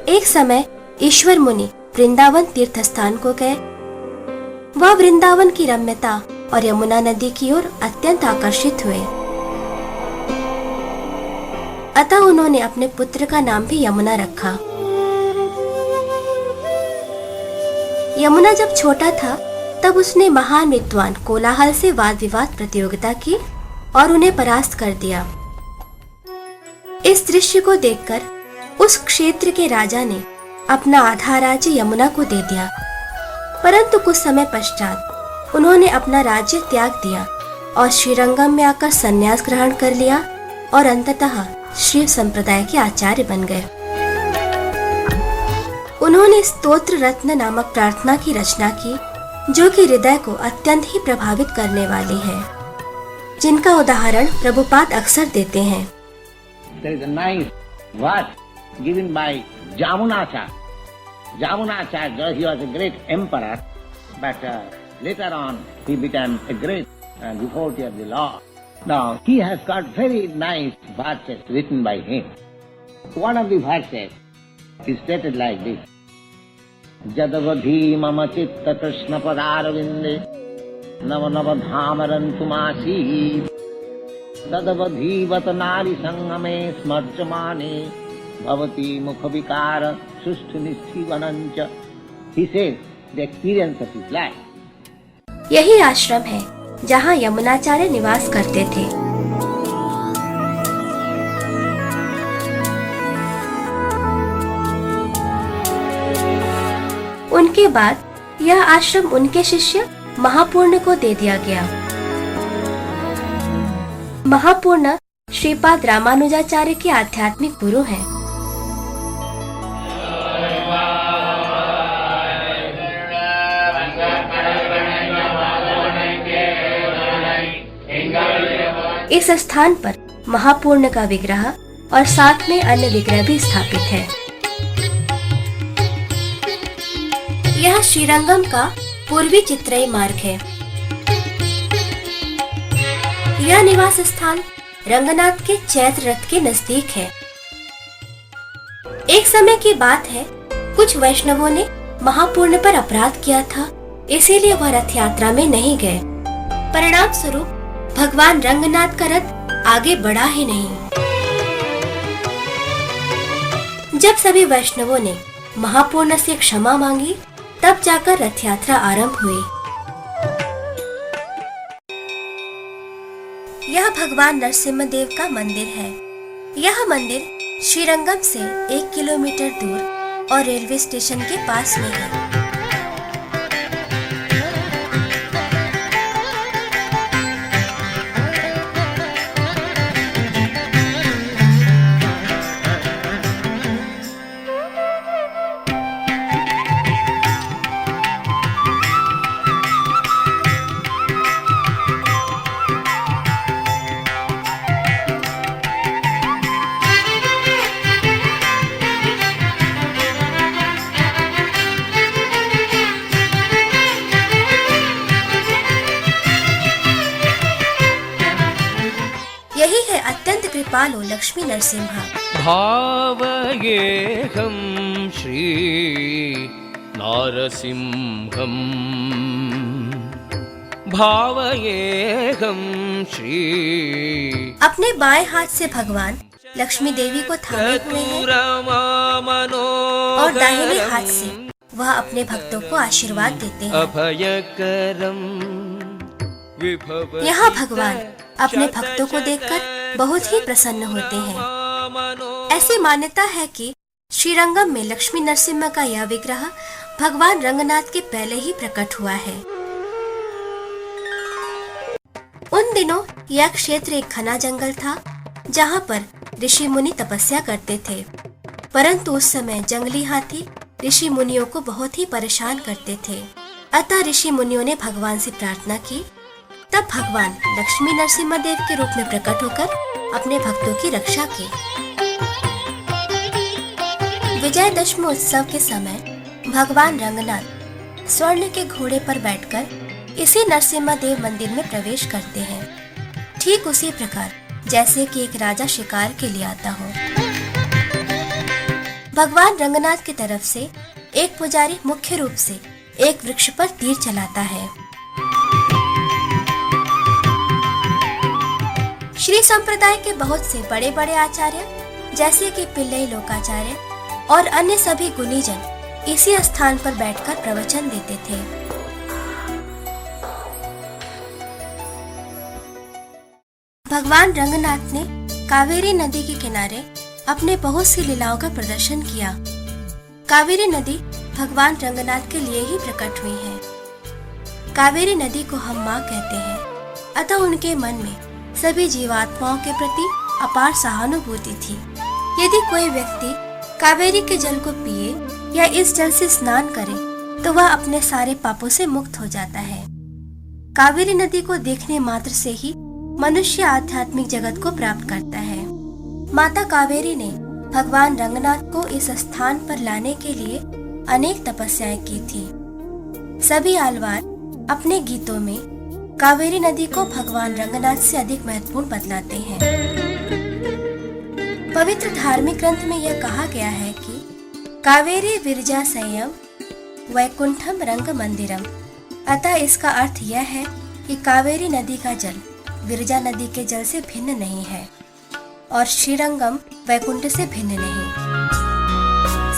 एक समय ईश्वर मुनि वृंदावन तीर्थ स्थान को गए। वह वृंदावन की रम्यता और यमुना नदी की ओर अत्यंत आकर्षित हुए। अतः उन्होंने अपने पुत्र का नाम भी यमुना रखा। यमुना जब छोटा था तब उसने महान विद्वान कोलाहल से वाद विवाद प्रतियोगिता की और उन्हें परास्त कर दिया। इस दृश्य को देखकर उस क्षेत्र के राजा ने अपना आधा राज्य यमुना को दे दिया, परंतु कुछ समय पश्चात उन्होंने अपना राज्य त्याग दिया और श्रीरंगम में आकर संन्यास ग्रहण कर लिया और अंततः शिव संप्रदाय के आचार्य बन गए। उन्होंने स्तोत्र रत्न नामक प्रार्थना की रचना की, जो कि हृदय को अत्यंत ही प्रभावित करने वाली है, जिनका उदाहरण प्रभुपाद अक्सर देते हैं। There is a nice verse given by Jamunacharya. Jamunacharya, he was a great emperor, but later on he became a great devotee of the Lord. Now, he has got very nice verses written by him. One of the verses is stated like this. Jadavadhi mama chitta krishna padarvinde nava nava dhamarantumasi tadavadhi vatanari sangame smarchamane bhavati mukhavikara sustu nishthivanancha. He says the experience of his life. यही आश्रम है जहाँ यमुनाचार्य निवास करते थे। उनके बाद यह आश्रम उनके शिष्य महापूर्ण को दे दिया गया। महापूर्ण श्रीपाद रामानुजाचार्य के आध्यात्मिक गुरु हैं। इस स्थान पर महापूर्ण का विग्रह और साथ में अन्य विग्रह भी स्थापित है। यह श्रीरंगम का पूर्वी चित्रई मार्ग है। यह निवास स्थान रंगनाथ के चैत्र रथ के नजदीक है। एक समय की बात है, कुछ वैष्णवों ने महापूर्ण पर अपराध किया था, इसीलिए वह रथ यात्रा में नहीं गए। परिणाम स्वरूप भगवान रंगनाथ का रथ आगे बढ़ा ही नहीं। जब सभी वैष्णवों ने महापूर्ण से क्षमा मांगी, तब जाकर रथ यात्रा आरंभ हुई। यह भगवान नरसिम्हा देव का मंदिर है। यह मंदिर श्रीरंगम से 1 किलोमीटर दूर और रेलवे स्टेशन के पास में है। यही है अत्यंत कृपालु लक्ष्मी नरसिम्हा। भावयेऽहं श्री नारसिंहम् भावयेऽहं श्री। अपने बाएं हाथ से भगवान लक्ष्मी देवी को थामे हुए हैं और दाहिने हाथ से वह अपने भक्तों को आशीर्वाद देते हैं। अभयकरं यहाँ भगवान अपने भक्तों को देखकर बहुत ही प्रसन्न होते हैं। ऐसी मान्यता है कि श्रीरंगम में लक्ष्मी नरसिम्हा का यह विग्रह भगवान रंगनाथ के पहले ही प्रकट हुआ है। उन दिनों यह क्षेत्र एक घना जंगल था, जहाँ पर ऋषि मुनि तपस्या करते थे। परंतु उस समय जंगली हाथी ऋषि मुनियों को बहुत ही परेशान करते थे। अतः ऋषि मुनियों ने भगवान से प्रार्थना की। तब भगवान लक्ष्मी नरसिम्हा देव के रूप में प्रकट होकर अपने भक्तों की रक्षा की। विजयदशमी उत्सव के समय भगवान रंगनाथ स्वर्ण के घोड़े पर बैठकर इसी नरसिम्हा देव मंदिर में प्रवेश करते हैं, ठीक उसी प्रकार जैसे कि एक राजा शिकार के लिए आता हो। भगवान रंगनाथ की तरफ से एक पुजारी मुख्य रूप से एक वृक्ष पर तीर चलाता है। श्री संप्रदाय के बहुत से बड़े बड़े आचार्य जैसे कि पिल्लई लोकाचार्य और अन्य सभी गुणीजन इसी स्थान पर बैठकर प्रवचन देते थे। भगवान रंगनाथ ने कावेरी नदी के किनारे अपने बहुत सी लीलाओं का प्रदर्शन किया। कावेरी नदी भगवान रंगनाथ के लिए ही प्रकट हुई है। कावेरी नदी को हम माँ कहते हैं, अतः उनके मन में सभी जीवात्माओं के प्रति अपार सहानुभूति थी। यदि कोई व्यक्ति कावेरी के जल को पिए या इस जल से स्नान करे तो वह अपने सारे पापों से मुक्त हो जाता है। कावेरी नदी को देखने मात्र से ही मनुष्य आध्यात्मिक जगत को प्राप्त करता है। माता कावेरी ने भगवान रंगनाथ को इस स्थान पर लाने के लिए अनेक तपस्याएं की थी। सभी आलवार अपने गीतों में कावेरी नदी को भगवान रंगनाथ से अधिक महत्वपूर्ण बतलाते हैं। पवित्र धार्मिक ग्रंथ में यह कहा गया है कि कावेरी विरजा संयम वैकुंठम रंग मंदिरम। अतः इसका अर्थ यह है कि कावेरी नदी का जल विरजा नदी के जल से भिन्न नहीं है और श्रीरंगम वैकुंठ से भिन्न नहीं।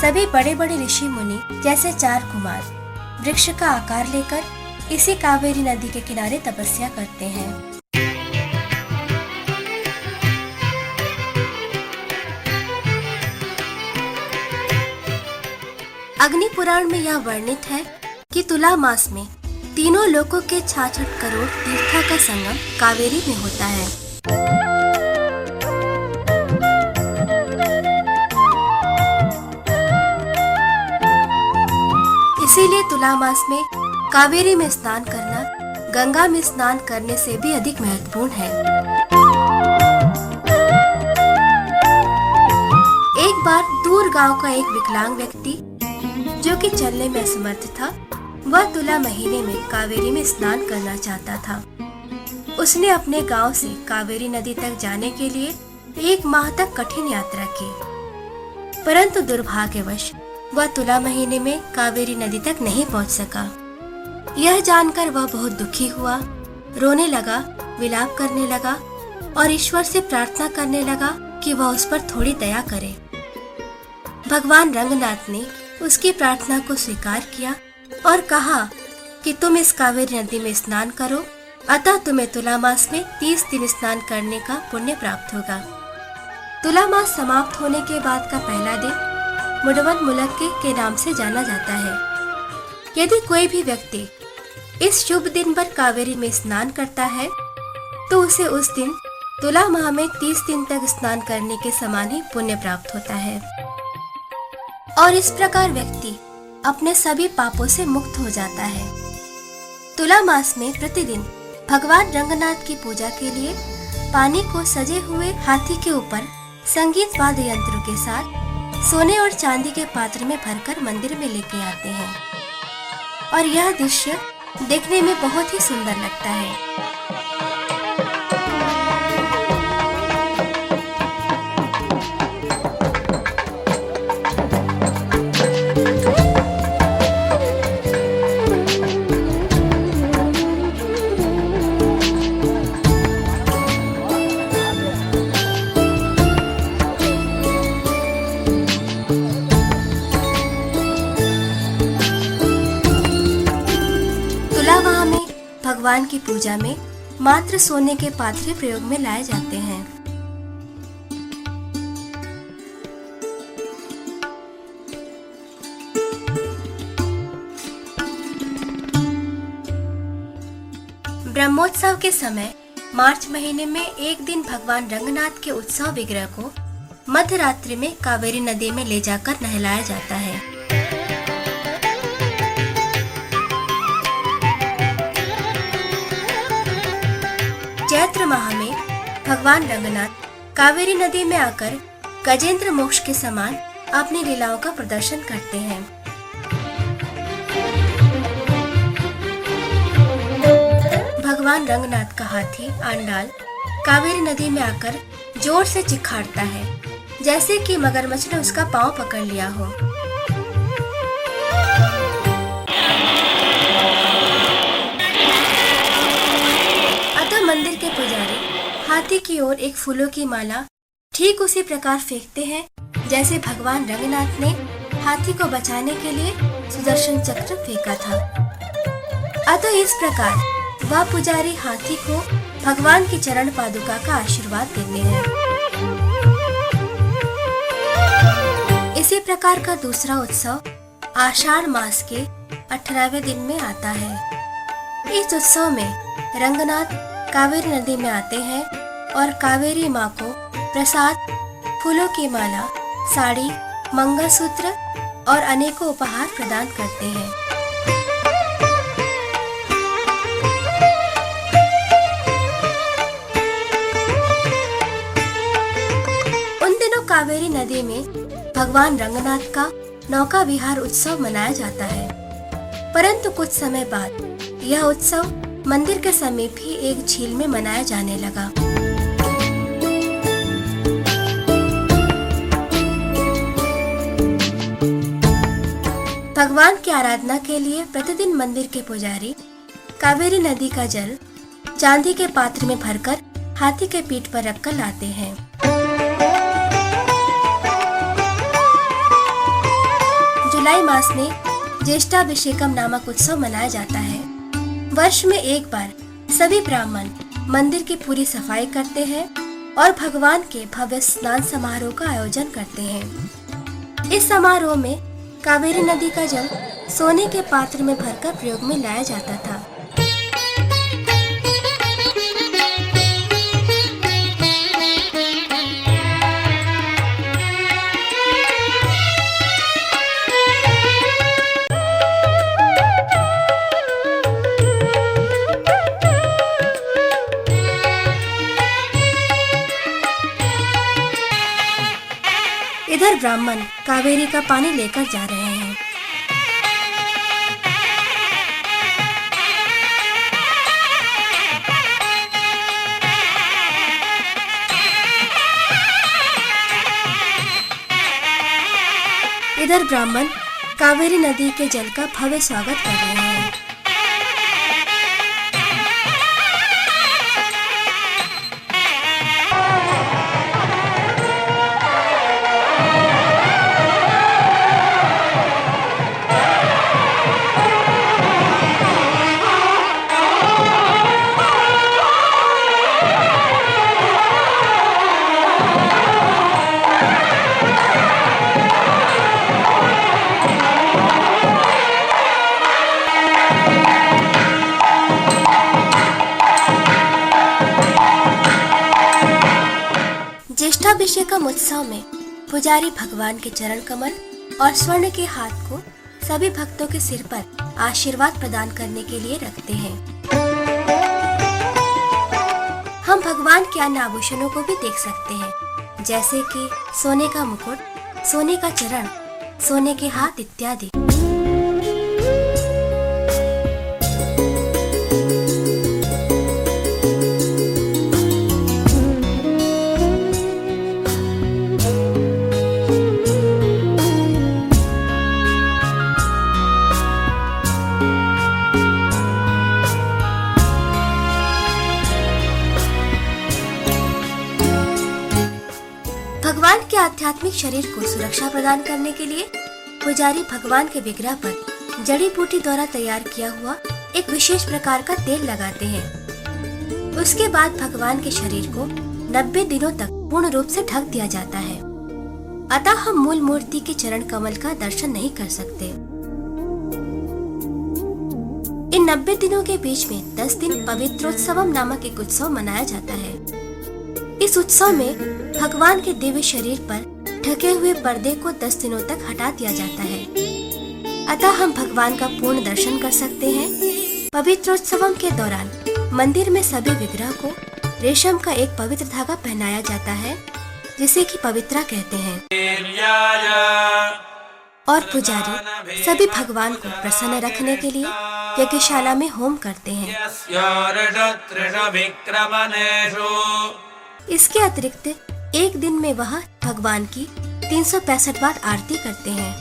सभी बड़े बड़े ऋषि मुनि जैसे 4 कुमार वृक्ष का आकार लेकर इसी कावेरी नदी के किनारे तपस्या करते हैं। अग्नि पुराण में यह वर्णित है कि तुला मास में तीनों लोकों के 66 करोड़ तीर्थों का संगम कावेरी में होता है। इसीलिए तुला मास में कावेरी में स्नान करना गंगा में स्नान करने से भी अधिक महत्वपूर्ण है। एक बार दूर गांव का एक विकलांग व्यक्ति जो कि चलने में असमर्थ था, वह तुला महीने में कावेरी में स्नान करना चाहता था। उसने अपने गांव से कावेरी नदी तक जाने के लिए 1 माह तक कठिन यात्रा की। परंतु दुर्भाग्यवश वह तुला महीने में कावेरी नदी तक नहीं पहुंच सका। यह जानकर वह बहुत दुखी हुआ, रोने लगा, विलाप करने लगा और ईश्वर से प्रार्थना करने लगा कि वह उस पर थोड़ी दया करे। भगवान रंगनाथ ने उसकी प्रार्थना को स्वीकार किया और कहा कि तुम इस कावेरी नदी में स्नान करो, अतः तुम्हें तुला मास में 30 दिन स्नान करने का पुण्य प्राप्त होगा। तुला मास समाप्त होने के बाद का पहला दिन मुडवन मुलक्की के नाम से जाना जाता है। यदि कोई भी व्यक्ति इस शुभ दिन पर कावेरी में स्नान करता है तो उसे उस दिन तुला माह में 30 दिन तक स्नान करने के समान ही पुण्य प्राप्त होता है और इस प्रकार व्यक्ति अपने सभी पापों से मुक्त हो जाता है। तुला मास में प्रतिदिन भगवान रंगनाथ की पूजा के लिए पानी को सजे हुए हाथी के ऊपर संगीत वाद्य यंत्रों के साथ सोने और चांदी के पात्र में भरकर मंदिर में लेके आते हैं और यह दृश्य देखने में बहुत ही सुंदर लगता है। भगवान की पूजा में मात्र सोने के पात्र प्रयोग में लाए जाते हैं। ब्रह्मोत्सव के समय मार्च महीने में एक दिन भगवान रंगनाथ के उत्सव विग्रह को मध्य रात्रि में कावेरी नदी में ले जाकर नहलाया जाता है। चैत्र माह में भगवान रंगनाथ कावेरी नदी में आकर गजेंद्र मोक्ष के समान अपनी लीलाओं का प्रदर्शन करते हैं। भगवान रंगनाथ का हाथी आंडाल कावेरी नदी में आकर जोर से चिखाड़ता है, जैसे कि मगरमच्छ ने उसका पांव पकड़ लिया हो। मंदिर के पुजारी हाथी की ओर एक फूलों की माला ठीक उसी प्रकार फेंकते हैं जैसे भगवान रंगनाथ ने हाथी को बचाने के लिए सुदर्शन चक्र फेंका था। अतः इस प्रकार वह पुजारी हाथी को भगवान की चरण पादुका का आशीर्वाद देते हैं। इसी प्रकार का दूसरा उत्सव आषाढ़ मास के 18वें दिन में आता है। इस उत्सव में रंगनाथ कावेरी नदी में आते हैं और कावेरी माँ को प्रसाद, फूलों की माला, साड़ी, मंगलसूत्र और अनेकों उपहार प्रदान करते हैं। उन दिनों कावेरी नदी में भगवान रंगनाथ का नौका विहार उत्सव मनाया जाता है, परंतु कुछ समय बाद यह उत्सव मंदिर के समीप ही एक झील में मनाया जाने लगा। भगवान की आराधना के लिए प्रतिदिन मंदिर के पुजारी कावेरी नदी का जल चांदी के पात्र में भरकर हाथी के पीठ पर रखकर लाते हैं। जुलाई मास में ज्येष्ठाभिषेकम नामक उत्सव मनाया जाता है। वर्ष में एक बार सभी ब्राह्मण मंदिर की पूरी सफाई करते हैं और भगवान के भव्य स्नान समारोह का आयोजन करते हैं। इस समारोह में कावेरी नदी का जल सोने के पात्र में भरकर प्रयोग में लाया जाता था। इधर ब्राह्मण कावेरी का पानी लेकर जा रहे हैं। इधर ब्राह्मण कावेरी नदी के जल का भव्य स्वागत कर रहे हैं। ज्येष्ठाभिषेकम उत्सव में पुजारी भगवान के चरण कमल और स्वर्ण के हाथ को सभी भक्तों के सिर पर आशीर्वाद प्रदान करने के लिए रखते हैं। हम भगवान के अन्य आभूषणों को भी देख सकते हैं, जैसे कि सोने का मुकुट, सोने का चरण, सोने के हाथ इत्यादि। भगवान के आध्यात्मिक शरीर को सुरक्षा प्रदान करने के लिए पुजारी भगवान के विग्रह पर जड़ी बूटी द्वारा तैयार किया हुआ एक विशेष प्रकार का तेल लगाते हैं। उसके बाद भगवान के शरीर को 90 दिनों तक पूर्ण रूप से ढक दिया जाता है। अतः हम मूल मूर्ति के चरण कमल का दर्शन नहीं कर सकते। इन 90 दिनों के बीच में 10 दिन पवित्रोत्सवम नामक एक उत्सव मनाया जाता है। इस उत्सव में भगवान के दिव्य शरीर पर ढके हुए पर्दे को 10 दिनों तक हटा दिया जाता है। अतः हम भगवान का पूर्ण दर्शन कर सकते हैं। पवित्रोत्सवम के दौरान मंदिर में सभी विग्रह को रेशम का एक पवित्र धागा पहनाया जाता है, जिसे कि पवित्रा कहते हैं। और पुजारी सभी भगवान को प्रसन्न रखने के लिए यज्ञशाला में होम करते हैं। इसके अतिरिक्त एक दिन में वह भगवान की 365 बार आरती करते हैं।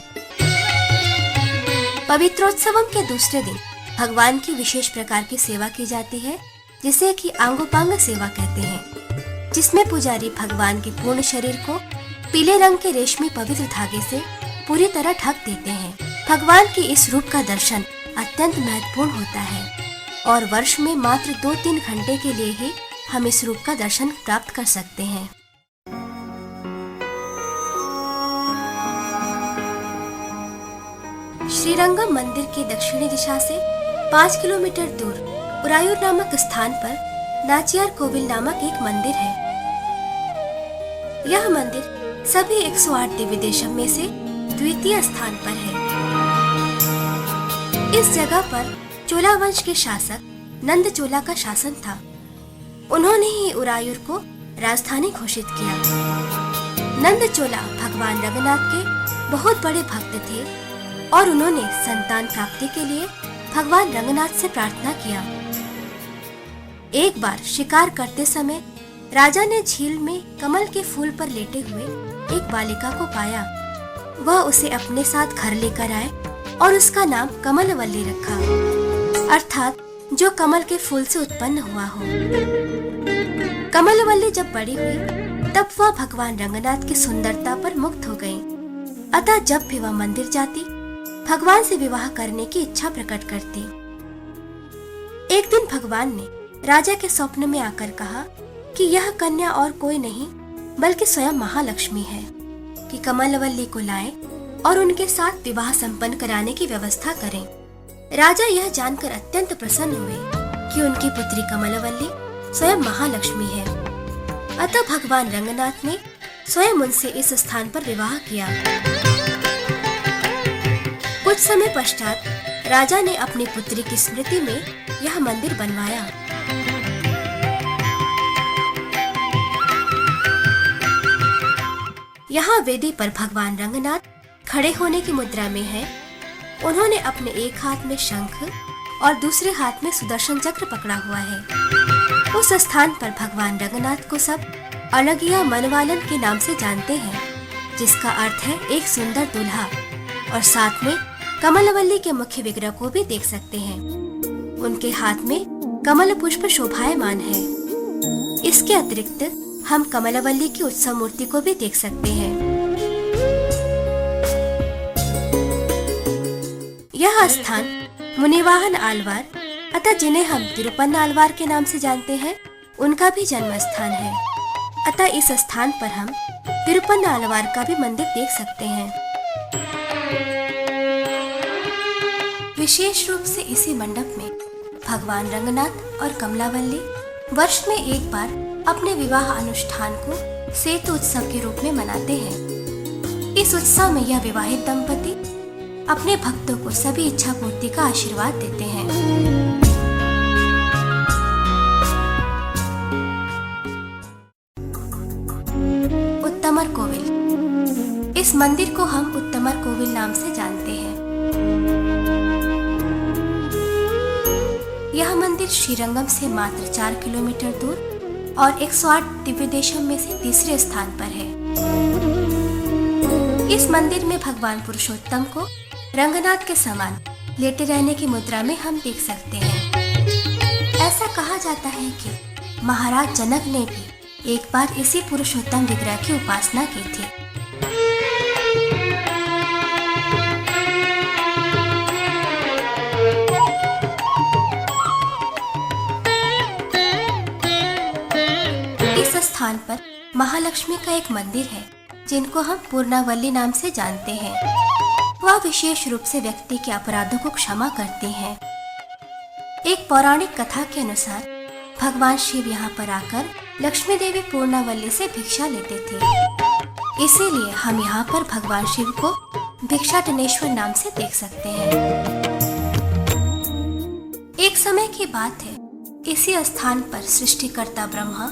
पवित्रोत्सवम के दूसरे दिन भगवान की विशेष प्रकार की सेवा की जाती है, जिसे कि आंगोपांग सेवा कहते हैं, जिसमें पुजारी भगवान के पूर्ण शरीर को पीले रंग के रेशमी पवित्र धागे से पूरी तरह ढक देते हैं। भगवान के इस रूप का दर्शन अत्यंत महत्वपूर्ण होता है और वर्ष में मात्र 2-3 घंटे के लिए ही हम इस रूप का दर्शन प्राप्त कर सकते हैं। श्रीरंगम मंदिर की दक्षिणी दिशा से 5 किलोमीटर दूर उरायूर नामक स्थान पर नाचियार कोविल नामक एक मंदिर है। यह मंदिर सभी 108 देवी देशम में से द्वितीय स्थान पर है। इस जगह पर चोला वंश के शासक नंद चोला का शासन था। उन्होंने ही उरायूर को राजधानी घोषित किया। नंद चोला भगवान रंगनाथ के बहुत बड़े भक्त थे और उन्होंने संतान प्राप्ति के लिए भगवान रंगनाथ से प्रार्थना किया। एक बार शिकार करते समय राजा ने झील में कमल के फूल पर लेटे हुए एक बालिका को पाया। वह उसे अपने साथ घर लेकर आए और उसका नाम कमलवल्ली रखा, अर्थात जो कमल के फूल से उत्पन्न हुआ हो। कमलवल्ली जब बड़ी हुई तब वह भगवान रंगनाथ की सुंदरता पर मुग्ध हो गई। अतः जब भी वह मंदिर जाती, भगवान से विवाह करने की इच्छा प्रकट करती। एक दिन भगवान ने राजा के स्वप्न में आकर कहा कि यह कन्या और कोई नहीं बल्कि स्वयं महालक्ष्मी है, कि कमलवल्ली को लाएं और उनके साथ विवाह संपन्न कराने की व्यवस्था करें। राजा यह जानकर अत्यंत प्रसन्न हुए कि उनकी पुत्री कमलवल्ली स्वयं महालक्ष्मी है। अतः भगवान रंगनाथ ने स्वयं उनसे इस स्थान पर विवाह किया। कुछ समय पश्चात राजा ने अपनी पुत्री की स्मृति में यह मंदिर बनवाया। यहाँ वेदी पर भगवान रंगनाथ खड़े होने की मुद्रा में हैं। उन्होंने अपने एक हाथ में शंख और दूसरे हाथ में सुदर्शन चक्र पकड़ा हुआ है। उस स्थान पर भगवान रंगनाथ को सब अलगिया मनवालन के नाम से जानते हैं, जिसका अर्थ है एक सुंदर दूल्हा। और साथ में कमलवल्ली के मुख्य विग्रह को भी देख सकते हैं। उनके हाथ में कमल पुष्प शोभायमान है। इसके अतिरिक्त हम कमलवल्ली की उत्सव मूर्ति को भी देख सकते हैं। यह स्थान मुनिवाहन आलवार अतः जिन्हें हम तिरुपन्न आलवार के नाम से जानते हैं, उनका भी जन्म स्थान है। अतः इस स्थान पर हम तिरुपन्न आलवार का भी मंदिर देख सकते हैं। विशेष रूप से इसी मंडप में भगवान रंगनाथ और कमलावल्ली वर्ष में एक बार अपने विवाह अनुष्ठान को सेतु उत्सव के रूप में मनाते हैं। इस उत्सव में यह विवाहित दंपति अपने भक्तों को सभी इच्छा पूर्ति का आशीर्वाद देते हैं। उत्तमर कोविल। इस मंदिर को हम उत्तमर कोविल नाम से जानते हैं। यह मंदिर श्रीरंगम से मात्र 4 किलोमीटर दूर और 108 दिव्य देशों में से तीसरे स्थान पर है। इस मंदिर में भगवान पुरुषोत्तम को रंगनाथ के समान लेटे रहने की मुद्रा में हम देख सकते हैं। ऐसा कहा जाता है कि महाराज जनक ने भी एक बार इसी पुरुषोत्तम विग्रह की उपासना की थी। इस स्थान पर महालक्ष्मी का एक मंदिर है जिनको हम पूर्णावल्ली नाम से जानते हैं। वह विशेष रूप से व्यक्ति के अपराधों को क्षमा करती हैं। एक पौराणिक कथा के अनुसार भगवान शिव यहाँ पर आकर लक्ष्मी देवी पूर्णावल्ली से भिक्षा लेते थे। इसीलिए हम यहाँ पर भगवान शिव को भिक्षाटनेश्वर नाम से देख सकते हैं। एक समय की बात है, इसी स्थान पर सृष्टिकर्ता ब्रह्मा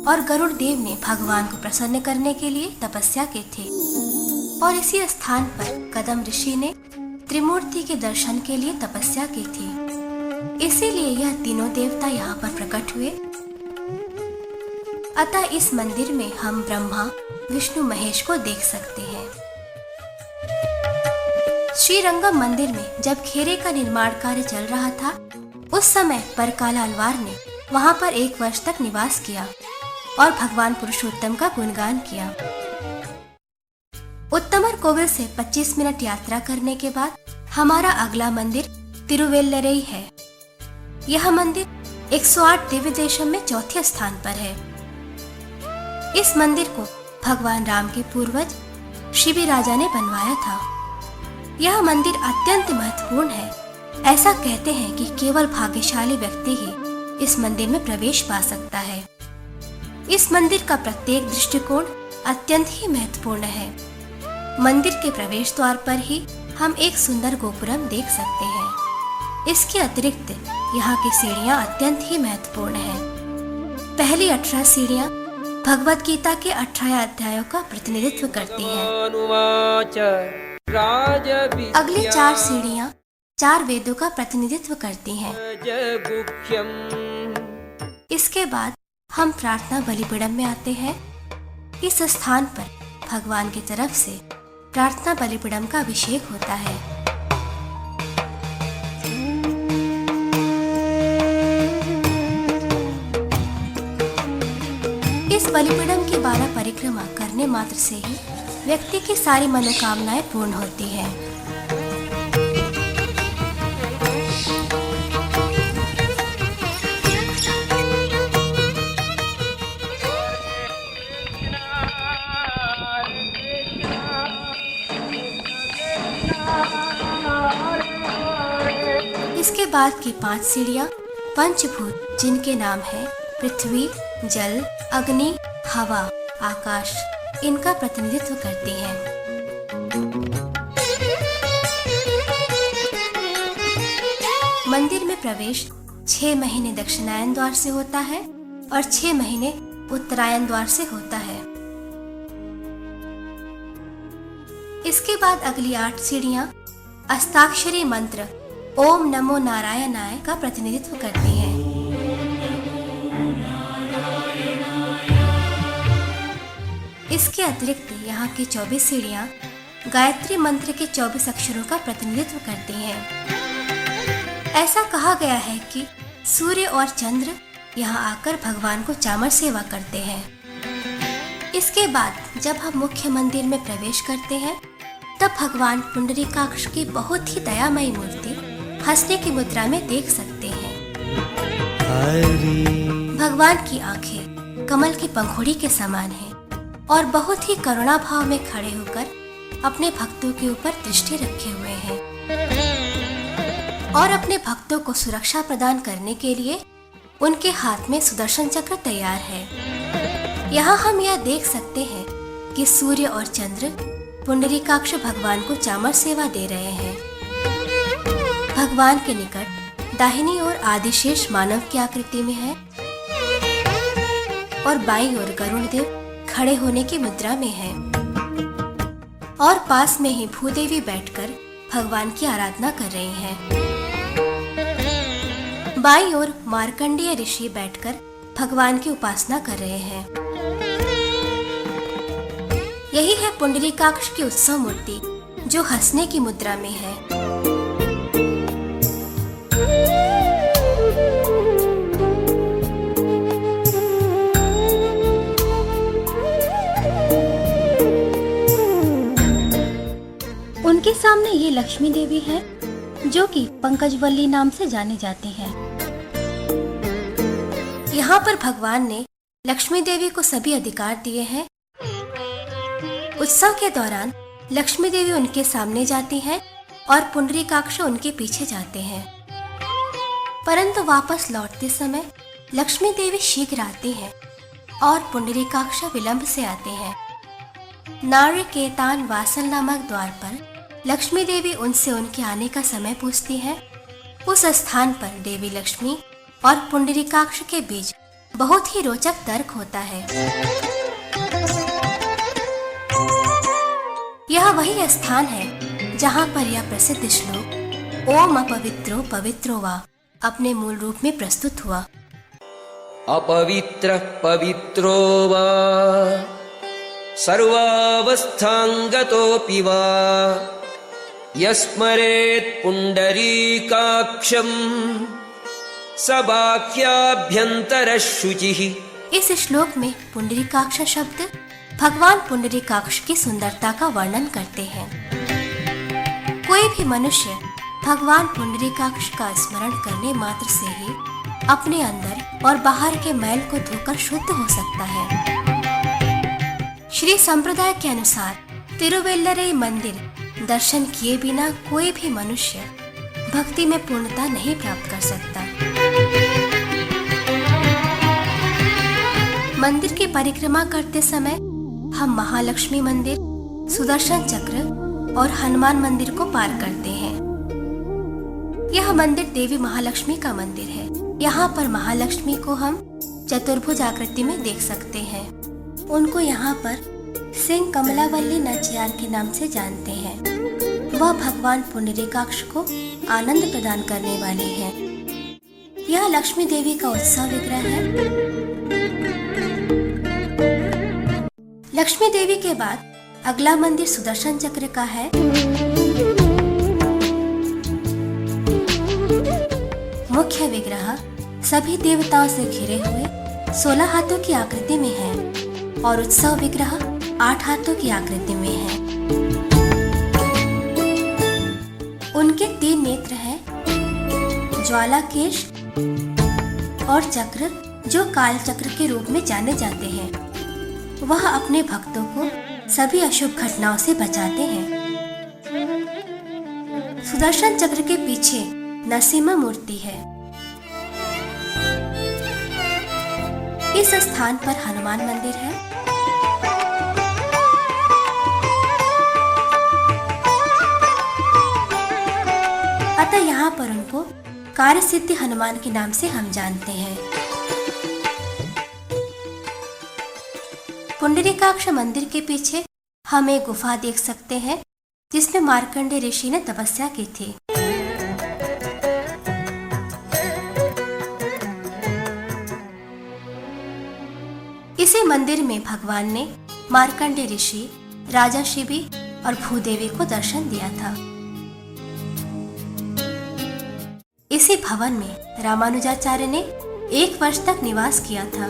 और गरुड़ देव ने भगवान को प्रसन्न करने के लिए तपस्या की थी और इसी स्थान पर कदम ऋषि ने त्रिमूर्ति के दर्शन के लिए तपस्या की थी। इसीलिए यह तीनों देवता यहाँ पर प्रकट हुए। अतः इस मंदिर में हम ब्रह्मा, विष्णु, महेश को देख सकते हैं। श्रीरंगम मंदिर में जब खेरे का निर्माण कार्य चल रहा था, उस समय परकाल आलवार ने वहाँ पर 1 वर्ष तक निवास किया और भगवान पुरुषोत्तम का गुणगान किया। उत्तमर कोविल से 25 मिनट यात्रा करने के बाद हमारा अगला मंदिर तिरुवेल्लरई है। यह मंदिर 108 दिव्य देशों में चौथे स्थान पर है। इस मंदिर को भगवान राम के पूर्वज शिवी राजा ने बनवाया था। यह मंदिर अत्यंत महत्वपूर्ण है। ऐसा कहते हैं कि केवल भाग्यशाली व्यक्ति ही इस मंदिर में प्रवेश पा सकता है। इस मंदिर का प्रत्येक दृष्टिकोण अत्यंत ही महत्वपूर्ण है। मंदिर के प्रवेश द्वार पर ही हम एक सुंदर गोपुरम देख सकते हैं। इसके अतिरिक्त यहाँ की सीढ़ियाँ अत्यंत ही महत्वपूर्ण हैं। पहली 18 सीढ़ियाँ भगवत गीता के 18 अध्यायों का प्रतिनिधित्व करती हैं। अगली 4 सीढ़ियाँ 4 वेदों का प्रतिनिधित्व करती हैं। इसके बाद हम प्रार्थना बलिपीड़म में आते हैं। इस स्थान पर भगवान की तरफ से प्रार्थना बलिपीड़म का अभिषेक होता है। इस बलिपीड़म की 12 परिक्रमा करने मात्र से ही व्यक्ति की सारी मनोकामनाएं पूर्ण होती हैं। इसके बाद की 5 सीढ़ियाँ पंचभूत, जिनके नाम है पृथ्वी, जल, अग्नि, हवा, आकाश, इनका प्रतिनिधित्व करती हैं। मंदिर में प्रवेश 6 महीने दक्षिणायन द्वार से होता है और 6 महीने उत्तरायण द्वार से होता है। इसके बाद अगली 8 सीढ़ियाँ अस्ताक्षरी मंत्र ओम नमो नारायणाय का प्रतिनिधित्व करती हैं। इसके अतिरिक्त यहाँ की 24 सीढ़ियाँ गायत्री मंत्र के 24 अक्षरों का प्रतिनिधित्व करते हैं। ऐसा कहा गया है कि सूर्य और चंद्र यहाँ आकर भगवान को चामर सेवा करते हैं। इसके बाद जब हम मुख्य मंदिर में प्रवेश करते हैं तब भगवान पुंडरीकाक्ष की बहुत ही दयामयी मूर्ति हंसने की मुद्रा में देख सकते हैं। भगवान की आंखें कमल की पंखुड़ी के समान हैं और बहुत ही करुणा भाव में खड़े होकर अपने भक्तों के ऊपर दृष्टि रखे हुए हैं और अपने भक्तों को सुरक्षा प्रदान करने के लिए उनके हाथ में सुदर्शन चक्र तैयार है। यहाँ हम यह देख सकते हैं कि सूर्य और चंद्र पुंडरीकाक्ष भगवान को चामर सेवा दे रहे हैं। भगवान के निकट दाहिनी ओर आदिशेष मानव की आकृति में है और बाईं ओर गरुड़ देव खड़े होने की मुद्रा में है और पास में ही भूदेवी बैठकर भगवान की आराधना कर रही हैं। बाईं ओर मार्कंडेय ऋषि बैठकर भगवान की उपासना कर रहे हैं। यही है पुंडरीकाक्ष की उत्सव मूर्ति जो हंसने की मुद्रा में है। उनके सामने ये लक्ष्मी देवी है जो कि पंकजवल्ली नाम से जाने जाते हैं। यहाँ पर भगवान ने लक्ष्मी देवी को सभी अधिकार दिए हैं। उत्सव के दौरान लक्ष्मी देवी उनके सामने जाती हैं और पुंडरीकाक्ष उनके पीछे जाते हैं, परंतु वापस लौटते समय लक्ष्मी देवी शीघ्र आती हैं और पुंडरीकाक्ष विलंब से आते हैं। नारिकेतान वासल नामक द्वार पर लक्ष्मी देवी उनसे उनके आने का समय पूछती है। उस स्थान पर देवी लक्ष्मी और पुंडरीकाक्ष के बीच बहुत ही रोचक तर्क होता है। यह वही स्थान है जहाँ पर यह प्रसिद्ध श्लोक ओम अपवित्रो पवित्रो वा अपने मूल रूप में प्रस्तुत हुआ। अपवित्रः पवित्रो वा सर्वावस्थांगतोऽपि वा यस्मरेत् पुंडरीकाक्षं स बाह्याभ्यन्तरः शुचिः। इस श्लोक में पुंडरीकाक्ष शब्द भगवान पुंडरीकाक्ष की सुंदरता का वर्णन करते हैं। कोई भी मनुष्य भगवान पुंडरीकाक्ष का स्मरण करने मात्र से ही अपने अंदर और बाहर के मैल को धोकर शुद्ध हो सकता है। श्री संप्रदाय के अनुसार तिरुवेल्लरई मंदिर दर्शन किए बिना कोई भी मनुष्य भक्ति में पूर्णता नहीं प्राप्त कर सकता। मंदिर की परिक्रमा करते समय हम महालक्ष्मी मंदिर, सुदर्शन चक्र और हनुमान मंदिर को पार करते हैं। यह मंदिर देवी महालक्ष्मी का मंदिर है। यहाँ पर महालक्ष्मी को हम चतुर्भुज आकृति में देख सकते हैं। उनको यहाँ पर सिंह कमलावल्ली नाचियार के नाम से जानते हैं। वह भगवान पुंडरीकाक्ष को आनंद प्रदान करने वाले हैं। यह लक्ष्मी देवी का उत्सव विग्रह है। लक्ष्मी देवी के बाद अगला मंदिर सुदर्शन चक्र का है। मुख्य विग्रह सभी देवताओं से घिरे हुए 16 हाथों की आकृति में है और उत्सव विग्रह 8 हाथों की आकृति में है। उनके 3 नेत्र हैं, ज्वालाकेश और चक्र जो काल चक्र के रूप में जाने जाते हैं। वह अपने भक्तों को सभी अशुभ घटनाओं से बचाते हैं। सुदर्शन चक्र के पीछे नरसिम्हा मूर्ति है। इस स्थान पर हनुमान मंदिर है। अतः यहाँ पर उनको कार्य सिद्धि हनुमान के नाम से हम जानते हैं। पुंडरीकाक्ष मंदिर के पीछे हम एक गुफा देख सकते हैं जिसमें मार्कंडेय ऋषि ने तपस्या की थी। इसी मंदिर में भगवान ने मार्कंडेय ऋषि, राजा शिबी और भूदेवी को दर्शन दिया था। इसी भवन में रामानुजाचार्य ने 1 वर्ष तक निवास किया था।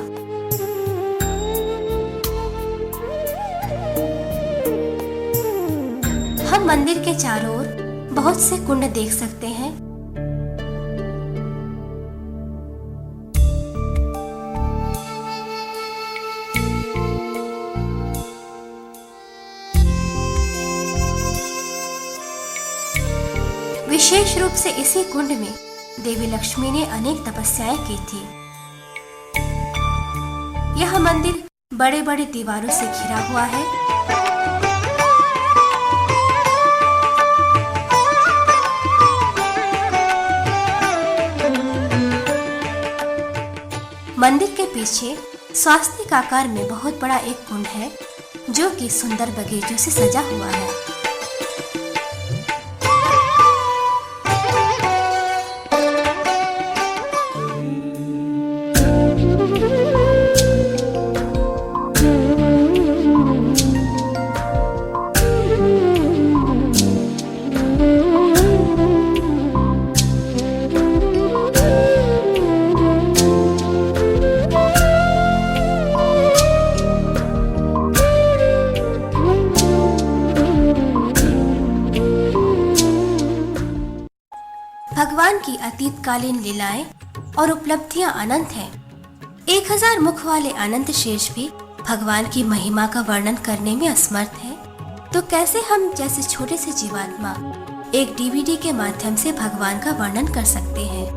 हम मंदिर के चारों ओर बहुत से कुंड देख सकते हैं। विशेष रूप से इसी कुंड में देवी लक्ष्मी ने अनेक तपस्याएं की थी। यह मंदिर बड़े बड़े दीवारों से घिरा हुआ है। मंदिर के पीछे स्वास्तिक आकार में बहुत बड़ा एक कुंड है, जो कि सुंदर बगीचों से सजा हुआ है। भगवान की अतीतकालीन लीलाएं और उपलब्धियां अनंत हैं। 1000 मुख वाले अनंत शेष भी भगवान की महिमा का वर्णन करने में असमर्थ है, तो कैसे हम जैसे छोटे से जीवात्मा एक डीवीडी के माध्यम से भगवान का वर्णन कर सकते हैं।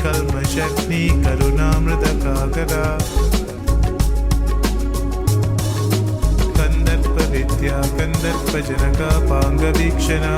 कल्मषग्नि करुणामृतकाकरा कन्दर्पविद्या कन्दर्पजनका पाङ्गवीक्षणा